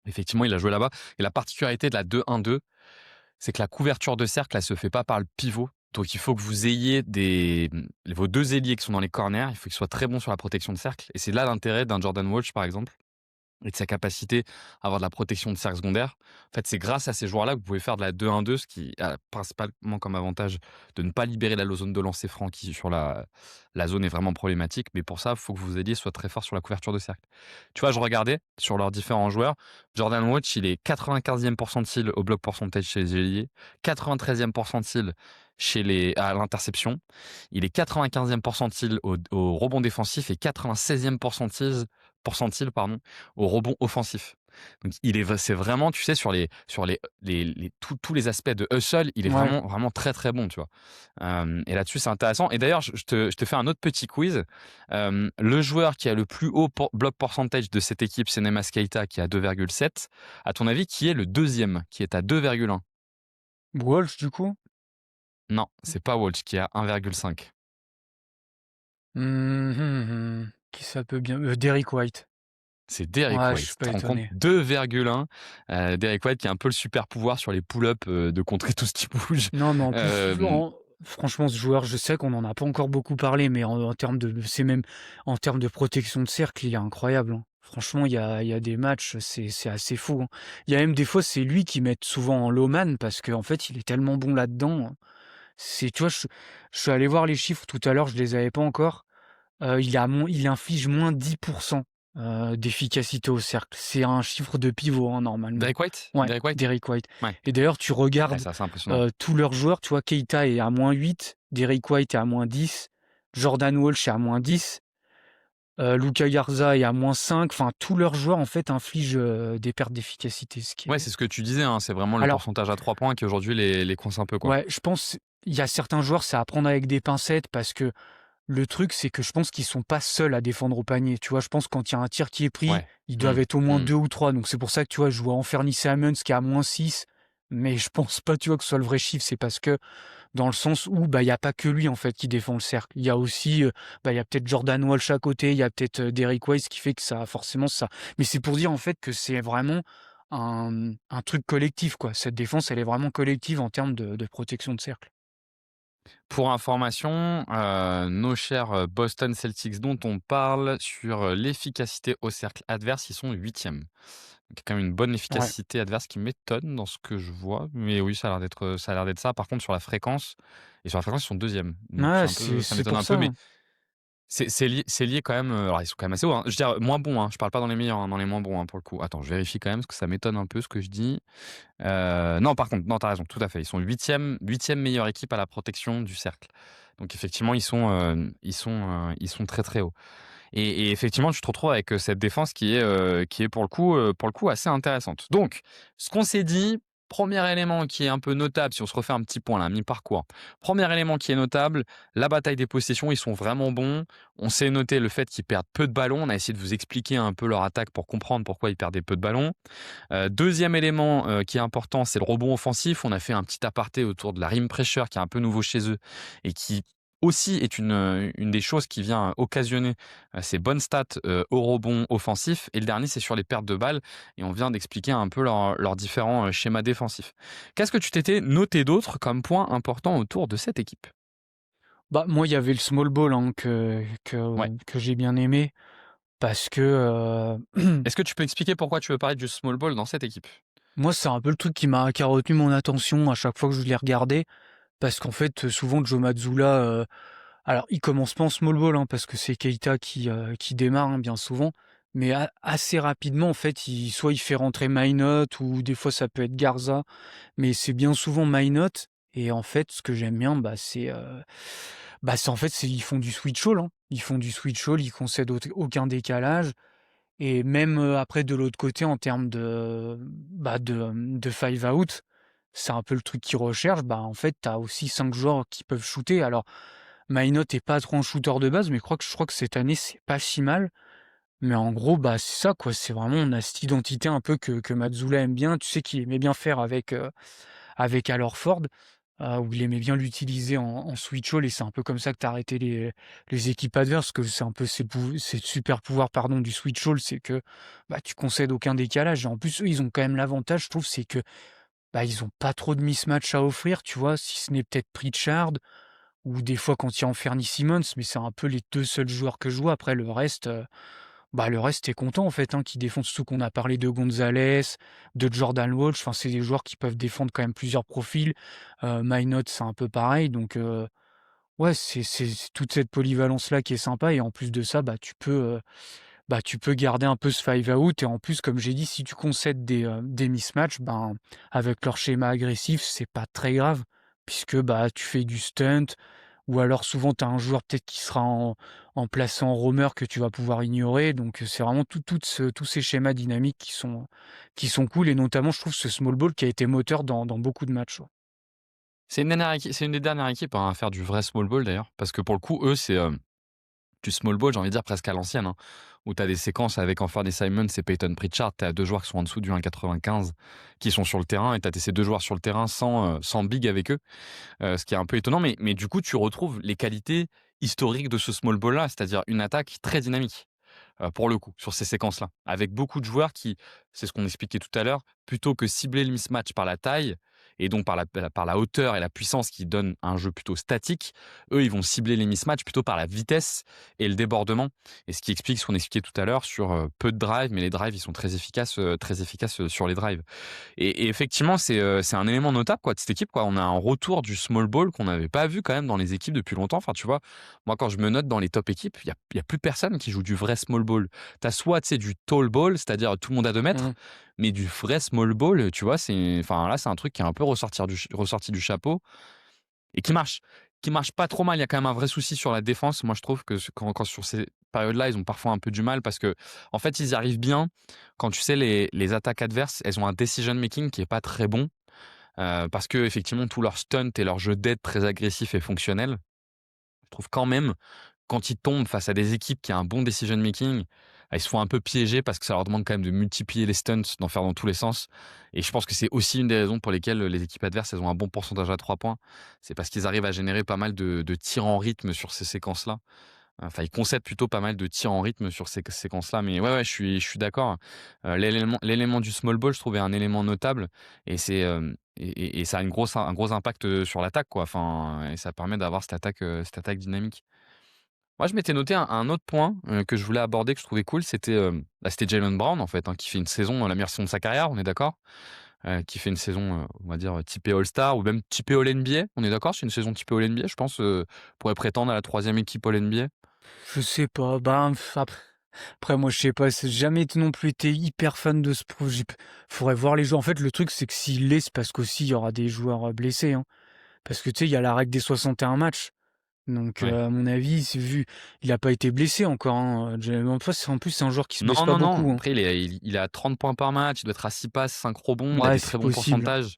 C: Effectivement, il a joué là-bas et la particularité de la 2-1-2, c'est que la couverture de cercle, elle se fait pas par le pivot. Donc il faut que vous ayez vos 2 ailiers qui sont dans les corners, il faut qu'ils soient très bons sur la protection de cercle et c'est là l'intérêt d'un Jordan Walsh, par exemple. Et de sa capacité à avoir de la protection de cercle secondaire. En fait, c'est grâce à ces joueurs-là que vous pouvez faire de la 2-1-2, ce qui a principalement comme avantage de ne pas libérer la zone de lancer franc qui, sur la zone, est vraiment problématique. Mais pour ça, il faut que vos ailiers soient très forts sur la couverture de cercle. Tu vois, je regardais sur leurs différents joueurs. Jordan Watch, il est 95e percentile au bloc percentage chez les ailiers, 93e percentile à l'interception. Il est 95e percentile au rebond défensif et 96e percentile pardon, au rebond offensif. Donc c'est vraiment, tu sais, tous les aspects de hustle, il est
D: Ouais.
C: vraiment, vraiment très très bon, tu vois. Et là-dessus, c'est intéressant. Et d'ailleurs, je te fais un autre petit quiz. Le joueur qui a le plus haut block percentage de cette équipe, c'est Nemas Keita qui a 2,7. À ton avis, qui est le deuxième, qui est à 2,1?
D: Walsh, du coup?
C: Non, c'est pas Walsh qui a 1,5.
D: Qui ça peut bien Derrick White.
C: C'est Derrick
D: Ouais, je
C: White.
D: suis
C: Tu
D: pas
C: te rends compte?
D: étonné.
C: 2,1. Derrick White qui a un peu le super pouvoir sur les pull-ups, de contrer tout ce qui bouge.
D: Non, mais en plus,
C: Hem,
D: franchement, ce joueur, je sais qu'on en a pas encore beaucoup parlé, mais en termes en termes de protection de cercle, il est incroyable, hein. Franchement, il y a des matchs, c'est assez fou, hein. Il y a même des fois, c'est lui qui met souvent en low man parce qu'en fait, il est tellement bon là-dedans, hein. Tu vois, je suis allé voir les chiffres tout à l'heure, je les avais pas encore. Il inflige moins 10%, d'efficacité au cercle. C'est un chiffre de pivot, hein, normalement.
C: Derrick White?
D: Ouais,
C: Derrick White?
D: Derrick White.
C: Ouais.
D: Et d'ailleurs, tu
C: Ouais,
D: regardes,
C: c'est assez impressionnant.
D: tous leurs joueurs, tu vois, Keita est à -8, Derrick White est à -10, Jordan Walsh est à -10, Luka Garza est à -5. Enfin, tous leurs joueurs, en fait, infligent, des pertes d'efficacité, ce qui
C: Ouais,
D: est
C: c'est ce que tu disais, hein, c'est vraiment le
D: alors,
C: pourcentage à 3 points qui aujourd'hui les coince un peu, quoi.
D: ouais, je pense, il y a certains joueurs, c'est à prendre avec des pincettes parce que le truc, c'est que je pense qu'ils sont pas seuls à défendre au panier. Tu vois, je pense quand il y a un tir qui est pris,
C: Ouais.
D: ils doivent
C: Mmh.
D: être au moins
C: Mmh.
D: 2 ou 3. Donc c'est pour ça que tu vois, je vois Anthony Simons qui est à -6. Mais je pense pas, tu vois, que ce soit le vrai chiffre. C'est parce que dans le sens où bah il y a pas que lui en fait qui défend le cercle. Il y a aussi bah il y a peut-être Jordan Walsh à côté, il y a peut-être Derrick White, ce qui fait que ça forcément ça. Mais c'est pour dire en fait que c'est vraiment un truc collectif quoi. Cette défense, elle est vraiment collective en termes de protection de cercle.
C: Pour information, nos chers, Boston Celtics dont on parle sur, l'efficacité au cercle adverse, ils sont 8e. Donc il y a quand même une bonne
D: Ouais.
C: efficacité adverse qui m'étonne dans ce que je vois, mais oui, ça a l'air d'être ça. Par contre sur la fréquence, ils sont 2e. Donc
D: Ouais,
C: c'est un
D: c'est
C: peu ça
D: c'est
C: m'étonne
D: pour
C: un
D: ça,
C: peu, mais
D: hein.
C: c'est lié quand même, alors ils sont quand même assez hauts, hein. Je veux dire moins bons, hein, je parle pas dans les meilleurs, hein, dans les moins bons, hein, pour le coup. Attends, je vérifie quand même parce que ça m'étonne un peu ce que je dis. Non, par contre, non, tu as raison, tout à fait. Ils sont huitième meilleure équipe à la protection du cercle. Donc effectivement, ils sont très, très hauts. Et effectivement, tu te retrouves avec, cette défense qui est pour le coup assez intéressante. Donc, ce qu'on s'est dit, premier élément qui est un peu notable, si on se refait un petit point là, mi-parcours. Premier élément qui est notable, la bataille des possessions, ils sont vraiment bons. On s'est noté le fait qu'ils perdent peu de ballons. On a essayé de vous expliquer un peu leur attaque pour comprendre pourquoi ils perdaient peu de ballons. 2e élément, qui est important, c'est le rebond offensif. On a fait un petit aparté autour de la rim pressure qui est un peu nouveau chez eux et qui aussi est une des choses qui vient occasionner, ces bonnes stats, au rebond offensif. Et le dernier, c'est sur les pertes de balles et on vient d'expliquer un peu leurs différents, schémas défensifs. Qu'est-ce que tu t'étais noté d'autre comme point important autour de cette équipe?
D: Bah, moi, il y avait le small ball, hein,
C: Ouais.
D: que j'ai bien aimé parce que,
C: Est-ce que tu peux expliquer pourquoi tu veux parler du small ball dans cette équipe?
D: moi, c'est un peu le truc qui a retenu mon attention à chaque fois que je l'ai regardé parce qu'en fait, souvent Joe Mazzulla, alors il commence pas en small ball, hein, parce que c'est Keita qui démarre, hein, bien souvent, mais a assez rapidement, en fait, soit il fait rentrer Minot ou des fois ça peut être Garza, mais c'est bien souvent Minot et en fait, ce que j'aime bien, c'est ils font du switch all, hein. Ils font du switch all, ils concèdent aucun décalage et même, après de l'autre côté en termes de five out, c'est un peu le truc qu'ils recherchent. Bah, en fait, tu as aussi 5 joueurs qui peuvent shooter. Alors, Maïnot est pas trop un shooter de base, mais je crois que cette année, c'est pas si mal. Mais en gros, bah, c'est ça quoi, c'est vraiment on a cette identité un peu que Mazzulla aime bien. Tu sais qu'il aimait bien faire avec Al Horford, où il aimait bien l'utiliser en switch all et c'est un peu comme ça que tu as arrêté les équipes adverses, que c'est le super pouvoir, pardon, du switch all, c'est que, bah, tu concèdes aucun décalage et en plus, eux, ils ont quand même l'avantage, je trouve, c'est que, bah, ils ont pas trop de mismatch à offrir, tu vois? Si ce n'est peut-être Pritchard ou des fois quand il y a Anfernee Simons, mais c'est un peu les 2 seuls joueurs que je vois. Après le reste, tu content en fait, hein, qu'ils défendent, surtout qu'on a parlé de Gonzalez, de Jordan Walsh, enfin c'est des joueurs qui peuvent défendre quand même plusieurs profils. Minot, c'est un peu pareil donc ouais, c'est toute cette polyvalence-là qui est sympa et en plus de ça, bah, tu peux garder un peu ce five out et en plus, comme j'ai dit, si tu concèdes des mismatchs, ben, avec leur schéma agressif, c'est pas très grave puisque, bah, tu fais du stunt ou alors souvent tu as un joueur peut-être qui sera en placé en roamer que tu vas pouvoir ignorer donc c'est vraiment tous ces schémas dynamiques qui sont cool et notamment je trouve ce small ball qui a été moteur dans beaucoup de matchs, ouais.
C: C'est une des dernières équipes, hein, à faire du vrai small ball d'ailleurs, parce que pour le coup, eux, c'est, du small ball, j'ai envie de dire presque à l'ancienne, hein, où tu as des séquences avec Anfernee Simons et Peyton Pritchard. Tu as 2 joueurs qui sont en dessous du 1,95 qui sont sur le terrain et tu as ces 2 joueurs sur le terrain sans big avec eux, ce qui est un peu étonnant. Mais du coup, tu retrouves les qualités historiques de ce small ball-là, c'est-à-dire une attaque très dynamique, pour le coup, sur ces séquences-là. Avec beaucoup de joueurs qui, c'est ce qu'on expliquait tout à l'heure, plutôt que cibler le mismatch par la taille et donc par la hauteur et la puissance qui donne un jeu plutôt statique, eux, ils vont cibler les mismatchs plutôt par la vitesse et le débordement. Et ce qui explique ce qu'on expliquait tout à l'heure sur peu de drives, mais les drives, ils sont très efficaces sur les drives. Et effectivement, c'est un élément notable quoi, de cette équipe. Quoi. On a un retour du small ball qu'on n'avait pas vu quand même dans les équipes depuis longtemps. Enfin, tu vois, moi, quand je me note dans les top équipes, il y a plus personne qui joue du vrai small ball. Tu as soit du tall ball, c'est-à-dire tout le monde à 2 mètres,
D: Mmh.
C: mais du vrai small ball, tu vois, enfin, là, c'est un truc qui est un peu ressorti du chapeau et qui marche. Qui marche pas trop mal. Il y a quand même un vrai souci sur la défense. Moi, je trouve que quand sur ces périodes-là, ils ont parfois un peu du mal parce que, en fait, ils y arrivent bien quand tu sais, les attaques adverses, elles ont un decision making qui est pas très bon. Parce que effectivement, tout leur stunt et leur jeu d'aide très agressif et fonctionnel. Je trouve quand même, quand ils tombent face à des équipes qui ont un bon decision making, ils se font un peu piéger parce que ça leur demande quand même de multiplier les stunts, d'en faire dans tous les sens. Et je pense que c'est aussi une des raisons pour lesquelles les équipes adverses, elles ont un bon pourcentage à 3 points. C'est parce qu'ils arrivent à générer pas mal de tirs en rythme sur ces séquences-là. Enfin, ils concèdent plutôt pas mal de tirs en rythme sur ces séquences-là. Mais ouais, ouais, je suis d'accord. L'élément du small ball, je trouvais un élément notable. Et et ça a un gros impact, sur l'attaque, quoi. Enfin et ça permet d'avoir cette attaque dynamique. Moi, je m'étais noté un autre point, que je voulais aborder, que je trouvais cool, c'était, c'était Jaylen Brown, en fait, hein, qui fait une saison, la meilleure saison de sa carrière, on est d'accord? Qui fait une saison, on va dire, typée All-Star ou même typée All-NBA. On est d'accord? C'est une saison typée All-NBA, je pense, pourrait prétendre à la troisième équipe All-NBA?
D: Je sais pas, ben, après moi je sais pas, j'ai jamais été non plus été hyper fan de ce projet. Faudrait voir les joueurs. En fait, le truc c'est que s'il l'est, c'est parce qu'aussi il y aura des joueurs, blessés, hein. Parce que tu sais, il y a la règle des 61 matchs. Donc,
C: Ouais.
D: à mon avis, c'est vu il a pas été blessé encore, hein, en plus c'est un joueur qui se blesse
C: Non,
D: pas
C: non, non,
D: beaucoup, hein.
C: après il est à 30 points par match, il doit être à 6 passes, 5 rebonds, il a
D: Ouais,
C: des très
D: c'est
C: bons
D: possible, hein.
C: pourcentages.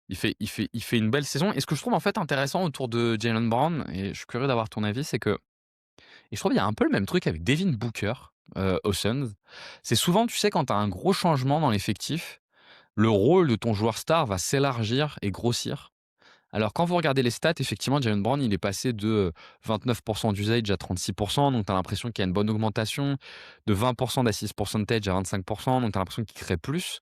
C: Il fait une belle saison et ce que je trouve, en fait, intéressant autour de Jaylen Brown et je suis curieux d'avoir ton avis, c'est que et je trouve il y a un peu le même truc avec Devin Booker, aux Suns. C'est souvent, tu sais, quand tu as un gros changement dans l'effectif, le rôle de ton joueur star va s'élargir et grossir. Alors quand vous regardez les stats, effectivement, Jaylen Brown, il est passé de 29 d'usage à 36, donc tu as l'impression qu'il y a une bonne augmentation, de 20 d'assist percentage à 25, donc tu as l'impression qu'il crée plus.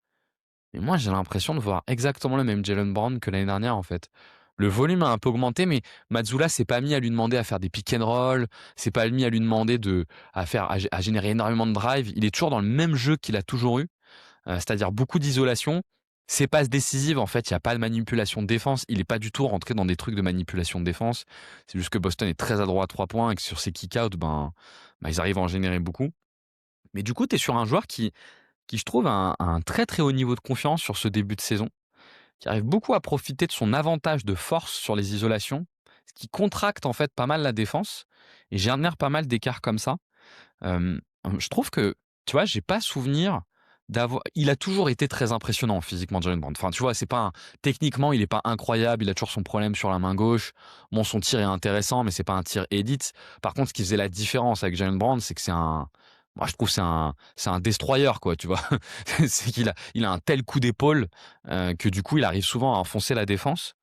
C: Mais moi, j'ai l'impression de voir exactement le même Jaylen Brown que l'année dernière, en fait. Le volume a un peu augmenté, mais Mazzulla s'est pas mis à lui demander à faire des pick and roll, s'est pas mis à lui demander à générer énormément de drive. Il est toujours dans le même jeu qu'il a toujours eu, c'est-à-dire beaucoup d'isolation. Ses passes décisives, en fait, il n'y a pas de manipulation de défense. Il n'est pas du tout rentré dans des trucs de manipulation de défense. C'est juste que Boston est très adroit à 3 points et que sur ses kick-outs, ils arrivent à en générer beaucoup. Mais du coup, tu es sur un joueur qui je trouve, a un très très haut niveau de confiance sur ce début de saison, qui arrive beaucoup à profiter de son avantage de force sur les isolations, ce qui contracte en fait pas mal la défense et génère pas mal d'écarts comme ça. Je trouve que, tu vois, j'ai pas souvenir d'avoir il a toujours été très impressionnant physiquement, Jalen Brown. Enfin, tu vois, c'est pas un techniquement, il est pas incroyable, il a toujours son problème sur la main gauche. Bon, son tir est intéressant, mais c'est pas un tir edit. Par contre, ce qui faisait la différence avec Jalen Brown, c'est que moi, je trouve que c'est un destroyer, quoi, tu vois? C'est il a un tel coup d'épaule, que du coup, il arrive souvent à enfoncer la défense.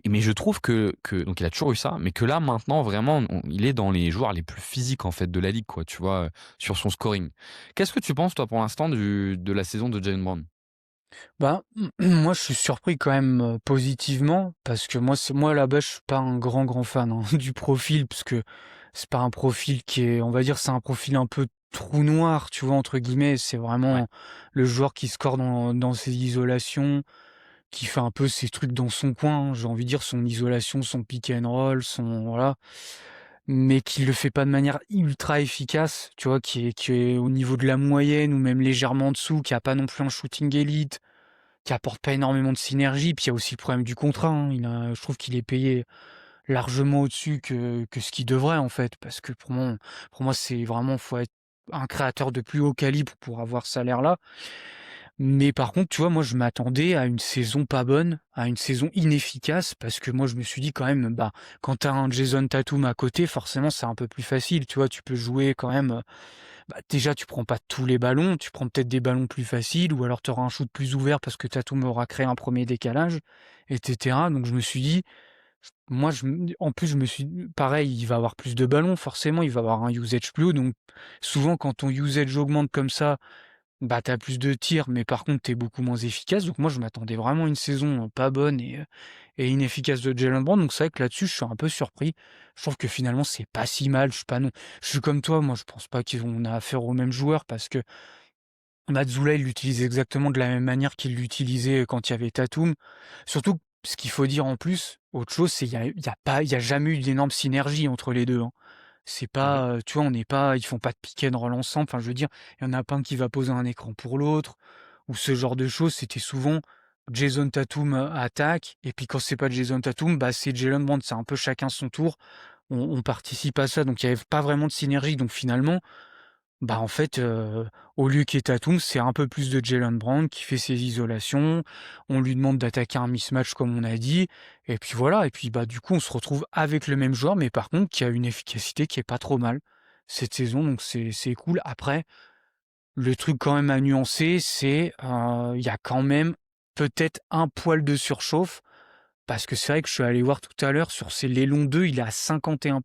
C: Mais je trouve que donc il a toujours eu ça, mais que là maintenant vraiment il est dans les joueurs les plus physiques en fait de la ligue quoi, tu vois, sur son scoring. Qu'est-ce que tu penses toi pour l'instant de la saison de Jaylen Brown?
D: Bah, moi, je suis surpris quand même, positivement parce que moi, à la base, je suis pas un grand fan, hein, du profil parce que c'est pas un profil qui est on va dire, c'est un profil un peu «trou noir», tu vois? Entre guillemets. C'est
C: Ouais.
D: vraiment le joueur qui score dans ses isolations, qui fait un peu ses trucs dans son coin, hein, j'ai envie de dire, son isolation, son pick and roll, son voilà, mais qui le fait pas de manière ultra efficace, tu vois? Qui est au niveau de la moyenne ou même légèrement en dessous, qui a pas non plus un shooting élite, qui apporte pas énormément de synergie. Puis il y a aussi le problème du contrat, hein. Je trouve qu'il est payé largement au-dessus que ce qu'il devrait, en fait, parce que pour moi, c'est vraiment faut être un créateur de plus haut calibre pour avoir ce salaire-là. Mais par contre, tu vois, moi, je m'attendais à une saison pas bonne, à une saison inefficace, parce que moi, je me suis dit quand même, bah, quand tu as un Jason Tatum à côté, forcément, c'est un peu plus facile, tu vois, tu peux jouer quand même. Bah, déjà, tu prends pas tous les ballons, tu prends peut-être des ballons plus faciles, ou alors tu auras un shoot plus ouvert parce que Tatum aura créé un premier décalage, etc. Donc je me suis dit, moi, en plus, je me suis pareil, il va avoir plus de ballons, forcément, il va avoir un usage plus haut. Donc souvent, quand ton usage augmente comme ça, bah, tu as plus de tirs, mais par contre, tu es beaucoup moins efficace. Donc moi, je m'attendais vraiment à une saison, pas bonne et inefficace de Jalen Brown. Donc c'est vrai que là-dessus, je suis un peu surpris. Je trouve que finalement, c'est pas si mal. Je suis pas non je suis comme toi, moi, je pense pas qu'on a affaire au même joueur parce que Mazzulla, il l'utilise exactement de la même manière qu'il l'utilisait quand il y avait Tatum. Surtout, ce qu'il faut dire en plus, autre chose, c'est il y a jamais eu d'énorme synergie entre les 2, hein. C'est
C: Mmh.
D: pas, tu vois, on n'est pas ils font pas de pick and roll ensemble. Enfin, je veux dire, il y en a pas un qui va poser un écran pour l'autre ou ce genre de choses. C'était souvent Jason Tatum, attaque et puis quand c'est pas Jason Tatum, bah, c'est Jalen Brown. C'est un peu chacun son tour. On participe à ça, donc il y avait pas vraiment de synergie. Donc finalement, bah, en fait, au lieu qu'il y ait Tatum, c'est un peu plus de Jaylen Brown qui fait ses isolations. On lui demande d'attaquer un mismatch comme on a dit et puis voilà et puis, bah, du coup, on se retrouve avec le même joueur mais par contre qui a une efficacité qui est pas trop mal cette saison donc c'est cool. Après, le truc quand même à nuancer, c'est, il y a quand même peut-être un poil de surchauffe parce que c'est vrai que je suis allé voir tout à l'heure sur ses Lelon 2, il est à 51,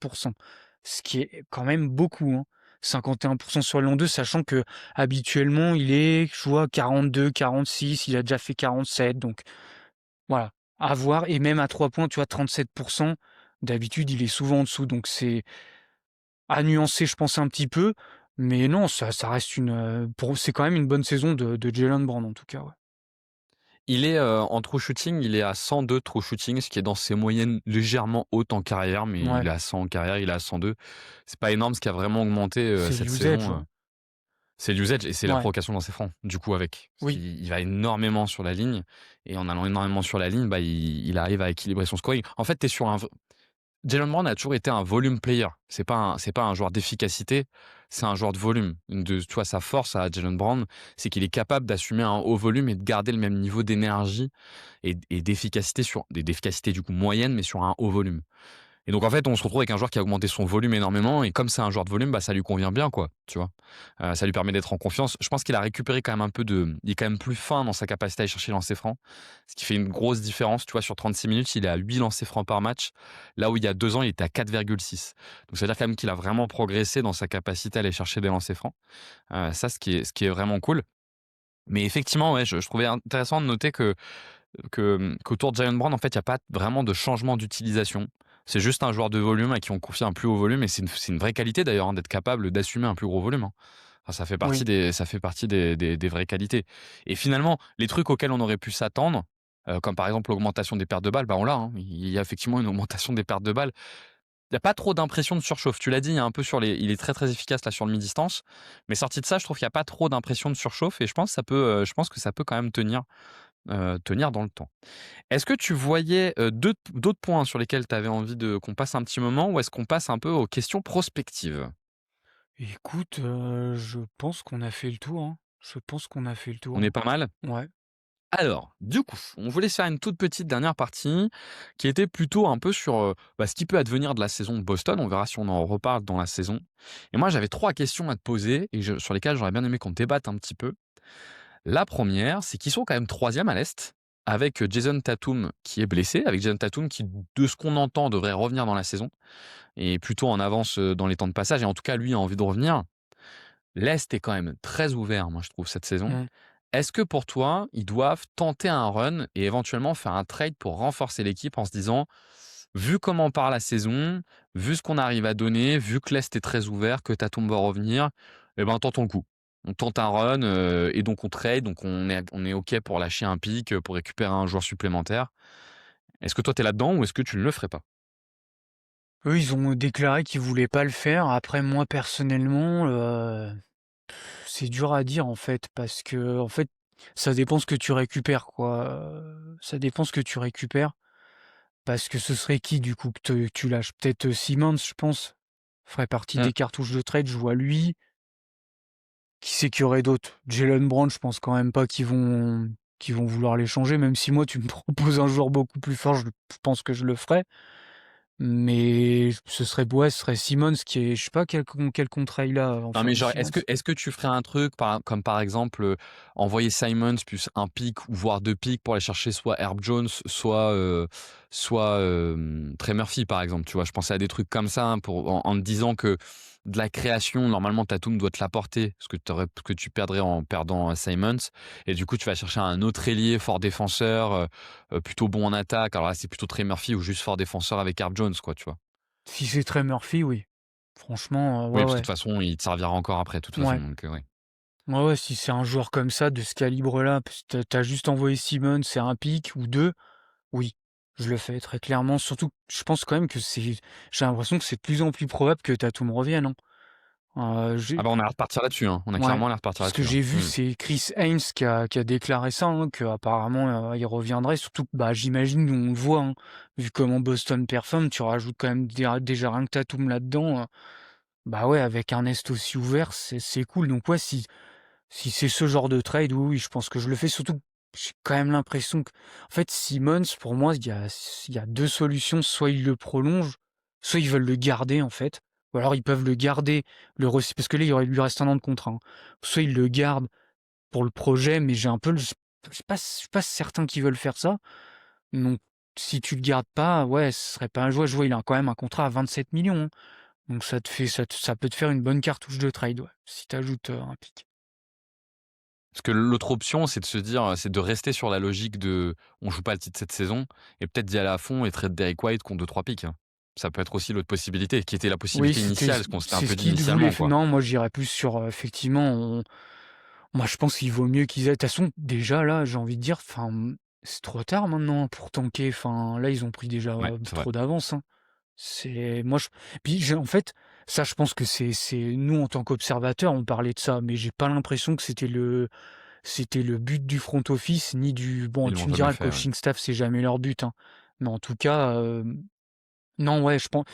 D: ce qui est quand même beaucoup, hein. 51 sur Lelon 2, sachant que habituellement il est, je vois 42-46, il a déjà fait 47 donc Voilà, à voir et même à 3 points, tu vois, 37. D'habitude, il est souvent en dessous, donc c'est à nuancer, je pense, un petit peu, mais non, ça reste pour c'est quand même une bonne saison de Jaylen Brown, en tout cas, ouais.
C: Il est en true shooting, il est à 102 true shooting, ce qui est dans ses moyennes légèrement hautes en carrière, mais il
D: Ouais,
C: est à 100 en carrière, il est à 102. C'est pas énorme, ce qui a vraiment augmenté
D: c'est
C: cette
D: l'usage,
C: saison.
D: hein.
C: C'est l'usage et c'est la
D: Ouais,
C: provocation dans ses francs, du coup, avec. Parce
D: oui,
C: qu'il va énormément sur la ligne, et en allant énormément sur la ligne, bah, il arrive à équilibrer son scoring. En fait, tu es sur un. Jalen Brown a toujours été un volume player. C'est pas un joueur d'efficacité, c'est un joueur de volume. Tu vois, sa force à Jalen Brown, c'est qu'il est capable d'assumer un haut volume et de garder le même niveau d'énergie et d'efficacité d'efficacité du coup moyenne, mais sur un haut volume. Et donc en fait, on se retrouve avec un joueur qui a augmenté son volume énormément, et comme c'est un joueur de volume, bah, ça lui convient bien, quoi, tu vois. Ça lui permet d'être en confiance. Je pense qu'il a récupéré quand même un peu il est quand même plus fin dans sa capacité à aller chercher les lancers francs, ce qui fait une grosse différence. Tu vois, sur 36 minutes, il est à 8 lancers francs par match, là où il y a 2 ans, il était à 4,6. Donc ça veut dire quand même qu'il a vraiment progressé dans sa capacité à aller chercher des lancers francs. Ça, ce qui est vraiment cool. Mais effectivement, ouais, je trouvais intéressant de noter qu'autour de Jalen Brown, en fait, il n'y a pas vraiment de changement d'utilisation. C'est juste un joueur de volume à qui on confie un plus haut volume, et c'est une vraie qualité d'ailleurs, hein, d'être capable d'assumer un plus gros volume, hein. Enfin,
D: oui.
C: ça fait partie des vraies qualités. Et finalement, les trucs auxquels on aurait pu s'attendre, comme par exemple l'augmentation des pertes de balles, bah on l'a, hein. Il y a effectivement une augmentation des pertes de balles. Il n'y a pas trop d'impression de surchauffe. Tu l'as dit, il y a un peu il est très très efficace là sur le mi-distance. Mais sorti de ça, je trouve qu'il n'y a pas trop d'impression de surchauffe, et je pense que ça peut quand même tenir dans le temps. Est-ce que tu voyais d'autres points sur lesquels tu avais envie qu'on passe un petit moment, ou est-ce qu'on passe un peu aux questions prospectives?
D: Écoute, je pense qu'on a fait le tour, hein. Je pense qu'on a fait le
C: On
D: tour,
C: est
D: hein.
C: pas mal?
D: Ouais.
C: Alors, du coup, on voulait se faire une toute petite dernière partie qui était plutôt un peu sur ce qui peut advenir de la saison de Boston. On verra si on en reparle dans la saison. Et moi, j'avais 3 questions à te poser, sur lesquelles j'aurais bien aimé qu'on débatte un petit peu. La première, c'est qu'ils sont quand même troisième à l'Est, avec Jason Tatum qui est blessé, avec Jason Tatum qui, de ce qu'on entend, devrait revenir dans la saison, et plutôt en avance dans les temps de passage, et en tout cas, lui a envie de revenir. L'Est est quand même très ouvert, moi, je trouve, cette saison.
D: Mmh.
C: Est-ce que pour toi, ils doivent tenter un run et éventuellement faire un trade pour renforcer l'équipe en se disant, vu comment part la saison, vu ce qu'on arrive à donner, vu que l'Est est très ouvert, que Tatum va revenir, eh ben tentons le coup. On tente un run et donc on trade, donc on est OK pour lâcher un pic, pour récupérer un joueur supplémentaire. Est-ce que toi tu es là-dedans, ou est-ce que tu ne le ferais pas?
D: Eux, ils ont déclaré qu'ils voulaient pas le faire. Après moi, personnellement, c'est dur à dire, en fait, parce que en fait, ça dépend ce que tu récupères, quoi, ça dépend ce que tu récupères, parce que ce serait qui, du coup, que tu lâches? Peut-être, Simmons, je pense, ferait partie
C: Mmh.
D: des cartouches de trade, je vois lui. Qui c'est qu'il y aurait d'autres? Jaylen Brown, je pense quand même pas qu'ils vont vouloir l'échanger, même si moi tu me proposes un joueur beaucoup plus fort, je pense que je le ferais. Mais ce serait Simmons qui est je sais pas quel contrat il a,
C: Non, mais
D: enfin
C: genre,
D: Simmons.
C: est-ce que tu ferais un truc comme par exemple, envoyer Simons plus un pick, ou voire 2 picks pour aller chercher soit Herb Jones, soit Trey Murphy, par exemple, tu vois? Je pensais à des trucs comme ça, hein, en te disant que de la création, normalement, Tatum doit te l'apporter, ce que tu perdrais en perdant Simons, et du coup, tu vas chercher un autre ailier fort défenseur, plutôt bon en attaque. Alors là, c'est plutôt Trey Murphy, ou juste fort défenseur avec Herb Jones, quoi, tu vois?
D: Si c'est Trey Murphy, oui. Franchement,
C: Oui,
D: ouais,
C: parce que de
D: ouais.
C: toute façon, il te servira encore après, de toute façon,
D: Ouais.
C: donc ouais.
D: Ouais, ouais, si c'est un joueur comme ça, de ce calibre-là, parce que tu as juste envoyé Simmons c'est un pick ou 2. Oui, je le fais très clairement. Surtout, je pense quand même que j'ai l'impression que c'est de plus en plus probable que Tatum revienne, hein.
C: Ah
D: J'ai
C: bah, on a l'air de partir là-dessus, hein. On a
D: Ouais,
C: clairement l'air de partir
D: ce que
C: là-dessus, hein.
D: j'ai vu,
C: Mmh.
D: c'est Chris Haynes qui a déclaré ça, hein, qu'apparemment, il reviendrait. Surtout que, bah, j'imagine, on le voit, hein, vu comment Boston performe, tu rajoutes quand même déjà rien que Tatum là-dedans, bah, ouais, avec un est aussi ouvert, c'est cool. Donc ouais, si c'est ce genre de trade, oui, oui, je pense que je le fais. Surtout que j'ai quand même l'impression que en fait, Simmons, pour moi, il y a 2 solutions. Soit ils le prolongent, soit ils veulent le garder, en fait. Ou alors ils peuvent le garder, parce que là, il lui reste 1 an de contrat, hein. Soit ils le gardent pour le projet, mais j'ai un peu le je suis pas certain qu'ils veulent faire ça. Donc si tu le gardes pas, ouais, ce serait pas un joueur. Je vois, il a quand même un contrat à 27 millions, hein. Donc ça peut te faire une bonne cartouche de trade, ouais, si tu ajoutes, un pic.
C: Parce que l'autre option, c'est de se dire, c'est de rester sur la logique de on joue pas le titre cette saison et peut-être d'y aller à fond et trade Derrick White contre 2-3 pics, hein. Ça peut être aussi l'autre possibilité, qui était la
D: Oui,
C: possibilité initiale, ce qu'on s'était un
D: c'est
C: peu
D: ce
C: dit
D: qu'ils voulaient
C: initialement,
D: f
C: quoi.
D: non, moi j'irais plus sur, effectivement, moi je pense qu'il vaut mieux qu'ils aient de toute façon déjà là, j'ai envie de dire, enfin, c'est trop tard maintenant pour tanker, enfin là ils ont pris déjà,
C: Ouais, c'est vrai.
D: trop d'avance, hein. C'est moi je puis j'ai en fait, ça je pense que c'est nous en tant qu'observateurs, on parlait de ça, mais j'ai pas l'impression que c'était le but du front office ni du bon,
C: Ils l'ont
D: tu me
C: jamais
D: diras le
C: fait, ouais.
D: coaching staff, c'est jamais leur but, hein. Mais en tout cas, non, ouais, je pense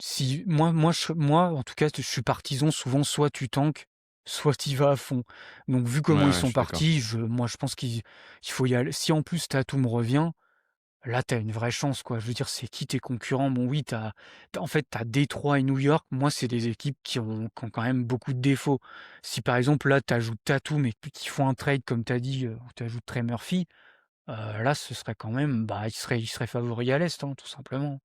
D: si moi en tout cas, je suis partisan souvent soit tu tankes, soit tu y vas à fond. Donc vu
C: Ouais,
D: comment ils
C: ouais, je
D: sont
C: suis d'accord.
D: partis, moi je pense qu'il faut y aller. Si en plus Tatum revient, là, tu as une vraie chance, quoi. Je veux dire, c'est qui tes concurrents? Bon, oui, en fait, tu as Détroit et New York. Moi, c'est des équipes qui ont quand même beaucoup de défauts. Si, par exemple, là, tu ajoutes Tatum et puis qu'ils font un trade, comme tu as dit, où tu ajoutes Trey Murphy, là, ce serait quand même bah, ils seraient favoris à l'Est, hein, tout simplement.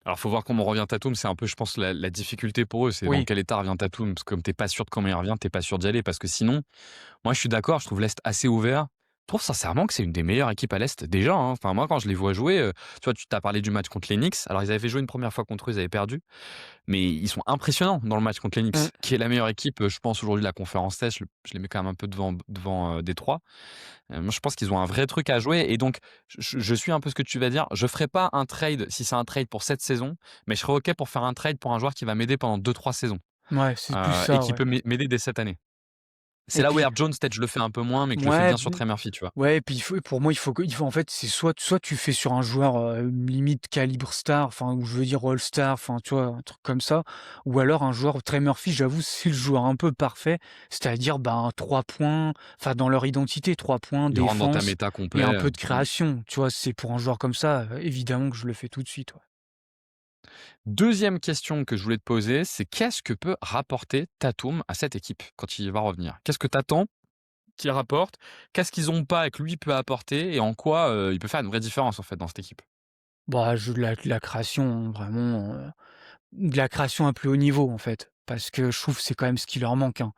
C: Alors, faut voir comment revient Tatum. C'est un peu, je pense, la difficulté pour eux. C'est dans
D: Oui.
C: quel état revient Tatum. Parce que comme t'es pas sûr de comment il revient, t'es pas sûr d'y aller. Parce que sinon, moi, je suis d'accord. Je trouve l'Est assez ouvert. Je trouve sincèrement que c'est une des meilleures équipes à l'Est déjà, hein. Enfin, moi, quand je les vois jouer, tu vois, tu t'as parlé du match contre les Knicks. Alors, ils avaient fait jouer une première fois contre eux, ils avaient perdu. Mais ils sont impressionnants dans le match contre les
D: Mmh.
C: Knicks, qui est la meilleure équipe, je pense, aujourd'hui de la conférence Est. Je les mets quand même un peu devant Détroit. Moi, je pense qu'ils ont un vrai truc à jouer et donc je suis un peu ce que tu vas dire. Je ferai pas un trade si c'est un trade pour cette saison, mais je serais OK pour faire un trade pour un joueur qui va m'aider pendant 2-3 saisons,
D: Ouais, c'est plus
C: et
D: ça,
C: qui
D: ouais.
C: peut m'aider dès cette année. C'est
D: Et
C: là où
D: puis
C: Herb Jones, peut-être, je le fais un peu moins, mais que je le fais
D: ouais.
C: bien sur Trey Murphy, tu vois?
D: Ouais, et puis pour moi, il faut en fait, c'est soit tu fais sur un joueur, limite calibre star, enfin, ou je veux dire all-star, enfin, tu vois? Un truc comme ça, ou alors un joueur Trey Murphy, j'avoue, c'est le joueur un peu parfait, c'est-à-dire, ben, 3 points, enfin, dans leur identité, 3 points,
C: Il rentre dans ta
D: défense
C: méta
D: et un
C: complet,
D: peu de création, tu vois? C'est pour un joueur comme ça, évidemment que je le fais tout de suite, ouais.
C: 2e question que je voulais te poser, c'est qu'est-ce que peut rapporter Tatum à cette équipe quand il va revenir? Qu'est-ce que tu attends qu'il rapporte? Qu'est-ce qu'ils ont pas et que lui peut apporter et en quoi, il peut faire une vraie différence, en fait, dans cette équipe?
D: Bah, je de la création, vraiment, de la création à plus haut niveau, en fait, parce que je trouve que c'est quand même ce qui leur manque, hein.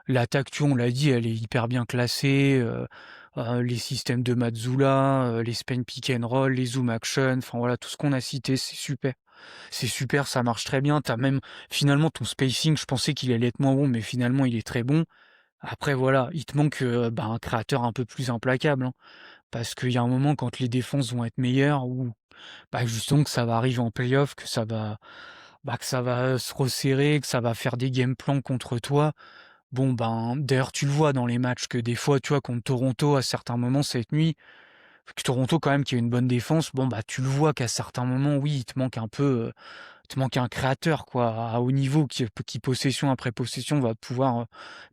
D: L'attaque, tu vois, on l'a dit, elle est hyper bien classée, les systèmes de Mazzulla, les spin pick and roll, les zoom action, enfin voilà, tout ce qu'on a cité, c'est super. C'est super, ça marche très bien. T'as même finalement ton spacing, je pensais qu'il allait être moins bon, mais finalement il est très bon. Après voilà, il te manque, bah, un créateur un peu plus implacable, hein, parce qu'il y a un moment quand les défenses vont être meilleures ou bah, justement que ça va arriver en playoff, que ça va se resserrer, que ça va faire des game plans contre toi. Bon, ben, d'ailleurs, tu le vois dans les matchs que des fois, tu vois, contre Toronto, à certains moments cette nuit, que Toronto, quand même, qui a une bonne défense, bon, bah, tu le vois qu'à certains moments, oui, il te manque un peu, il te manque un créateur, quoi, à haut niveau, qui possession après possession va pouvoir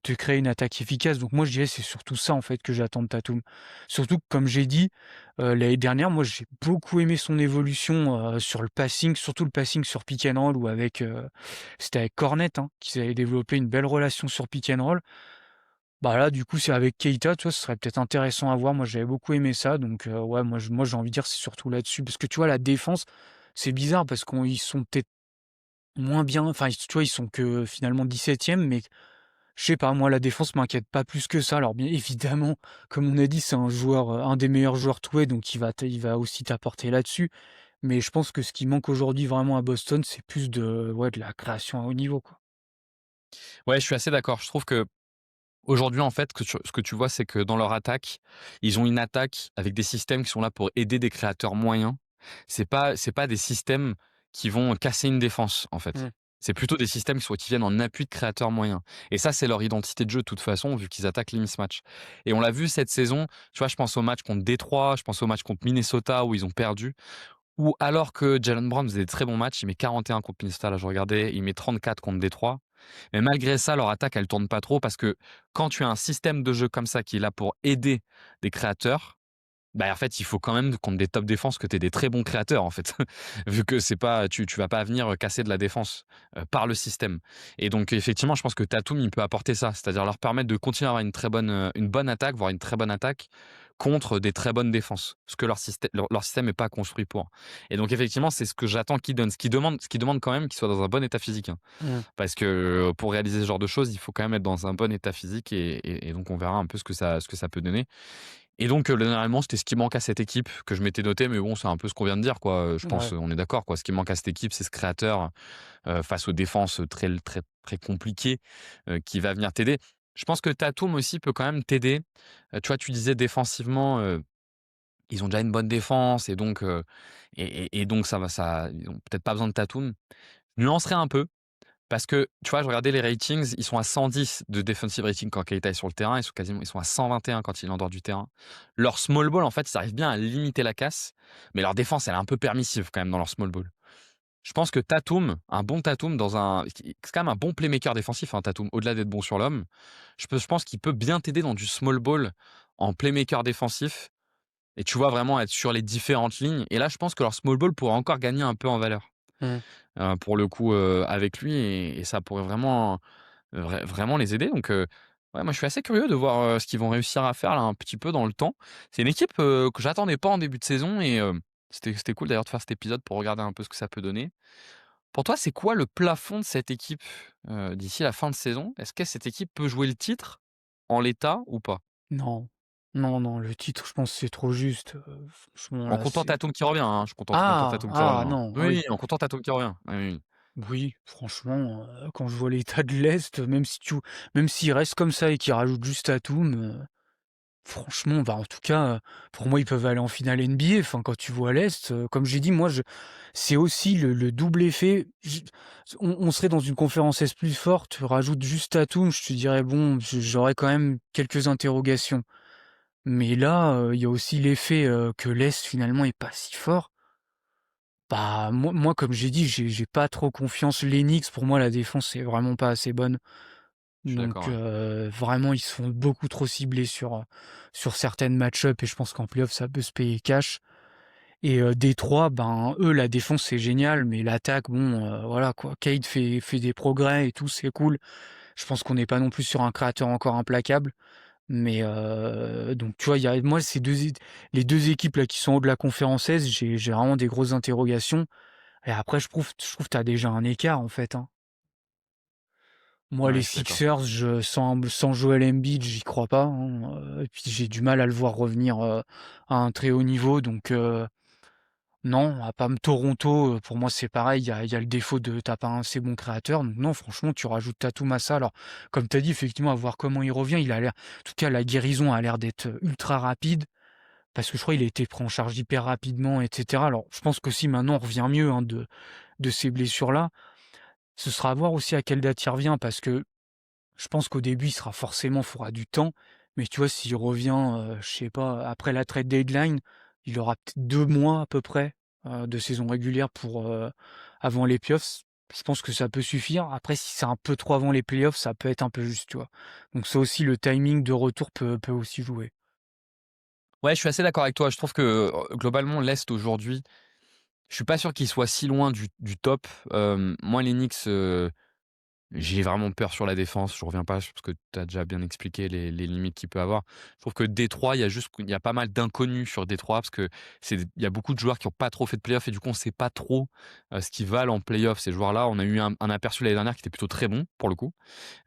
D: te créer une attaque efficace. Donc, moi, je dirais, c'est surtout ça, en fait, que j'attends de Tatum. Surtout que, comme j'ai dit, l'année dernière, moi, j'ai beaucoup aimé son évolution sur le passing, surtout le passing sur pick and roll, ou c'était avec Cornet, hein, qu'ils avaient développé une belle relation sur pick and roll. Bah, là, du coup, c'est avec Keita, tu vois? Ce serait peut-être intéressant à voir. Moi, j'avais beaucoup aimé ça, donc ouais, moi, j'ai envie de dire, c'est surtout là-dessus. Parce que, tu vois, la défense, c'est bizarre parce qu'ils sont peut-être moins bien, enfin, tu vois, ils sont que finalement 17e, mais je sais pas, moi, la défense m'inquiète pas plus que ça. Alors bien évidemment, comme on a dit, c'est un joueur, un des meilleurs joueurs toués, donc il va aussi t'apporter là-dessus. Mais je pense que ce qui manque aujourd'hui vraiment à Boston, c'est plus de la création à haut niveau, quoi.
C: Ouais, je suis assez d'accord. Je trouve que aujourd'hui, en fait, ce que tu vois, c'est que dans leur attaque, ils ont une attaque avec des systèmes qui sont là pour aider des créateurs moyens. C'est pas des systèmes qui vont casser une défense, en fait.
D: Mmh.
C: C'est plutôt des systèmes qui viennent en appui de créateurs moyens. Et ça, c'est leur identité de jeu de toute façon, vu qu'ils attaquent les mismatchs. Et on l'a vu cette saison, tu vois, je pense au match contre Détroit, je pense au match contre Minnesota où ils ont perdu. Ou alors que Jalen Brown faisait des très bons matchs, il met 41 contre Minnesota, là je regardais, il met 34 contre Détroit. Mais malgré ça, leur attaque, elle tourne pas trop parce que quand tu as un système de jeu comme ça qui est là pour aider des créateurs, bah en fait, il faut quand même contre des top défenses que tu aies des très bons créateurs en fait. Vu que c'est pas tu vas pas venir casser de la défense par le système. Et donc effectivement, je pense que Tatum il peut apporter ça, c'est-à-dire leur permettre de continuer à avoir une bonne attaque, voire une très bonne attaque contre des très bonnes défenses, ce que leur système n'est pas construit pour. Et donc effectivement, c'est ce que j'attends qu'ils donnent. Ce qui demande quand même qu'ils soient dans un bon état physique, hein.
D: Mmh.
C: Parce que pour réaliser ce genre de choses, il faut quand même être dans un bon état physique et donc on verra un peu ce que ça peut donner. Et donc généralement, c'était ce qui manque à cette équipe que je m'étais noté, mais bon, c'est un peu ce qu'on vient de dire, quoi. Je pense,
D: Ouais.
C: on est d'accord, quoi. Ce qui manque à cette équipe, c'est ce créateur, face aux défenses très très très compliquées, qui va venir t'aider. Je pense que Tatum aussi peut quand même t'aider. Tu vois, tu disais défensivement, ils ont déjà une bonne défense et donc donc ils ont peut-être pas besoin de Tatum. Je nuancerais un peu parce que, tu vois, je regardais les ratings, ils sont à 110 de defensive rating quand Keita est sur le terrain, ils sont à 121 quand il est en dehors du terrain. Leur small ball, en fait, ils arrivent bien à limiter la casse, mais leur défense, elle est un peu permissive quand même dans leur small ball. Je pense que Tatum, un bon Tatum c'est quand même un bon playmaker défensif, hein, Tatum, au-delà d'être bon sur l'homme. Je pense qu'il peut bien t'aider dans du small ball en playmaker défensif et tu vois vraiment être sur les différentes lignes. Et là, je pense que leur small ball pourrait encore gagner un peu en valeur,
D: Mmh.
C: pour le coup, avec lui et ça pourrait vraiment, vraiment les aider. Donc, ouais, moi, je suis assez curieux de voir, ce qu'ils vont réussir à faire là un petit peu dans le temps. C'est une équipe, que j'attendais pas en début de saison et c'était cool d'ailleurs de faire cet épisode pour regarder un peu ce que ça peut donner. Pour toi, c'est quoi le plafond de cette équipe, d'ici la fin de saison? Est-ce que cette équipe peut jouer le titre en l'état ou pas?
D: Non. Non, non, le titre, je pense que c'est trop juste, franchement
C: En
D: là,
C: comptant
D: c'est
C: Tatum qui revient, hein, je compte
D: ah!
C: Tatum qui revient,
D: Ah
C: hein.
D: non,
C: Oui,
D: oui.
C: oui, en comptant Tatum qui revient. Oui, oui.
D: Oui, franchement, quand je vois l'état de l'Est, même s'il reste comme ça et qu'il rajoute juste Tatum, franchement, bah, en tout cas, pour moi, ils peuvent aller en finale NBA. Enfin, quand tu vois l'Est, comme j'ai dit, moi, c'est aussi le double effet. On serait dans une conférence Est plus forte, rajoute juste Tatum, je te dirais: «Bon», j'aurais quand même quelques interrogations. Mais là, il y a aussi l'effet, que l'Est, finalement, est pas si fort. Bah, moi, comme j'ai dit, j'ai pas trop confiance. L'Enix, pour moi, la défense est vraiment pas assez bonne.
C: Je suis d'accord,
D: Donc
C: ouais.
D: vraiment, ils se font beaucoup trop cibler sur certaines match-up et je pense qu'en playoff, ça peut se payer cash et Détroit, ben, eux, la défense, c'est génial, mais l'attaque, bon, voilà quoi. Cade fait des progrès et tout, c'est cool. Je pense qu'on n'est pas non plus sur un créateur encore implacable, mais donc tu vois, il y a moi, les 2 équipes là qui sont en haut de la conférence Est, j'ai vraiment des grosses interrogations et après je trouve tu as déjà un écart en fait, hein. Moi,
C: Ouais,
D: les
C: je suis d'accord.
D: Sixers, sans Joel Embiid, j'y crois pas, hein, et puis j'ai du mal à le voir revenir, à un très haut niveau donc non, à part Toronto, pour moi, c'est pareil, il y a le défaut de tu pas un assez bon créateur donc non, franchement, tu rajoutes Tatum à ça alors, comme tu as dit, effectivement, à voir comment il revient, il a l'air en tout cas, la guérison a l'air d'être, ultra rapide parce que je crois il a été pris en charge hyper rapidement et cetera. Alors, je pense qu'aussi maintenant on revient mieux, hein, de ces blessures-là. Ce sera à voir aussi à quelle date il revient parce que je pense qu'au début, il sera forcément faudra du temps, mais tu vois, s'il revient, je sais pas, après la trade deadline, il aura peut-être 2 mois à peu près, de saison régulière pour, avant les playoffs. Je pense que ça peut suffire. Après, si c'est un peu trop avant les playoffs, ça peut être un peu juste, tu vois? Donc ça aussi, le timing de retour peut aussi jouer.
C: Ouais, je suis assez d'accord avec toi. Je trouve que, globalement, l'Est aujourd'hui, je suis pas sûr qu'il soit si loin du top. Moi, les Knicks, j'ai vraiment peur sur la défense, je reviens pas parce que tu as déjà bien expliqué les limites qu'il peut avoir. Je trouve que Détroit, il y a pas mal d'inconnus sur Détroit parce que il y a beaucoup de joueurs qui ont pas trop fait de playoffs et du coup, on sait pas trop, ce qu'ils valent en playoffs ces joueurs-là. On a eu un aperçu l'année dernière qui était plutôt très bon pour le coup,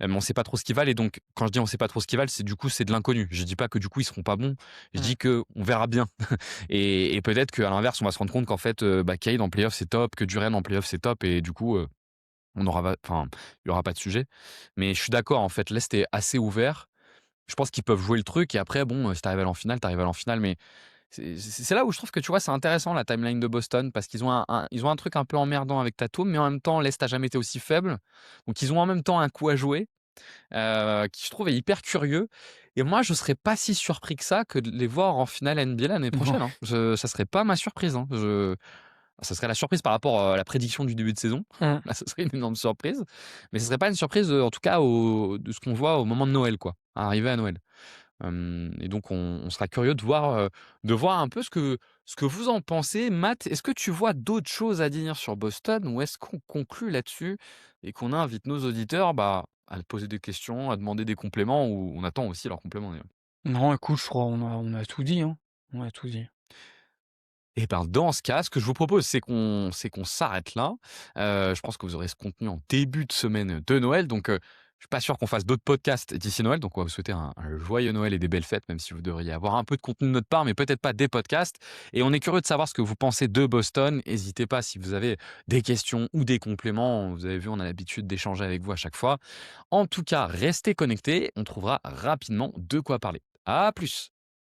C: mais on sait pas trop ce qu'ils valent et donc quand je dis on sait pas trop ce qu'ils valent, c'est de l'inconnu. Je dis pas que du coup ils seront pas bons, je
D: Mmh.
C: dis que on verra bien et peut-être qu'à l'inverse, on va se rendre compte qu'en fait, Cade en playoffs c'est top, que Duren en playoffs c'est top et du coup, il y aura pas de sujet. Mais je suis d'accord, en fait, l'Est est assez ouvert. Je pense qu'ils peuvent jouer le truc et après, bon, si tu arrives à aller en finale, tu arrives à aller en finale. Mais c'est là où je trouve que, tu vois, c'est intéressant la timeline de Boston parce qu'ils ont ils ont un truc un peu emmerdant avec Tatum, mais en même temps, l'Est a jamais été aussi faible. Donc ils ont en même temps un coup à jouer, qui je trouve est hyper curieux et moi, je serais pas si surpris que ça que de les voir en finale NBA l'année prochaine, hein. Ça serait pas ma surprise, hein. Ça serait la surprise par rapport, à la prédiction du début de saison.
D: Mmh.
C: Là, ce serait une énorme surprise, mais ce serait pas une surprise, en tout cas de ce qu'on voit au moment de Noël, quoi, arrivé à Noël. Et donc on sera curieux de voir un peu ce que vous en pensez. Matt, est-ce que tu vois d'autres choses à dire sur Boston ou est-ce qu'on conclut là-dessus et qu'on invite nos auditeurs, bah, à poser des questions, à demander des compléments ou on attend aussi leurs compléments d'ailleurs?
D: Non, écoute, je crois on a tout dit, hein. On a tout dit.
C: Et ben, dans ce cas, ce que je vous propose, c'est qu'on s'arrête là. Je pense que vous aurez ce contenu en début de semaine de Noël, donc je suis pas sûr qu'on fasse d'autres podcasts d'ici Noël, donc on va vous souhaiter un joyeux Noël et des belles fêtes, même si vous devriez avoir un peu de contenu de notre part, mais peut-être pas des podcasts. Et on est curieux de savoir ce que vous pensez de Boston. N'hésitez pas si vous avez des questions ou des compléments. Vous avez vu, on a l'habitude d'échanger avec vous à chaque fois. En tout cas, restez connectés, on trouvera rapidement de quoi parler. À plus!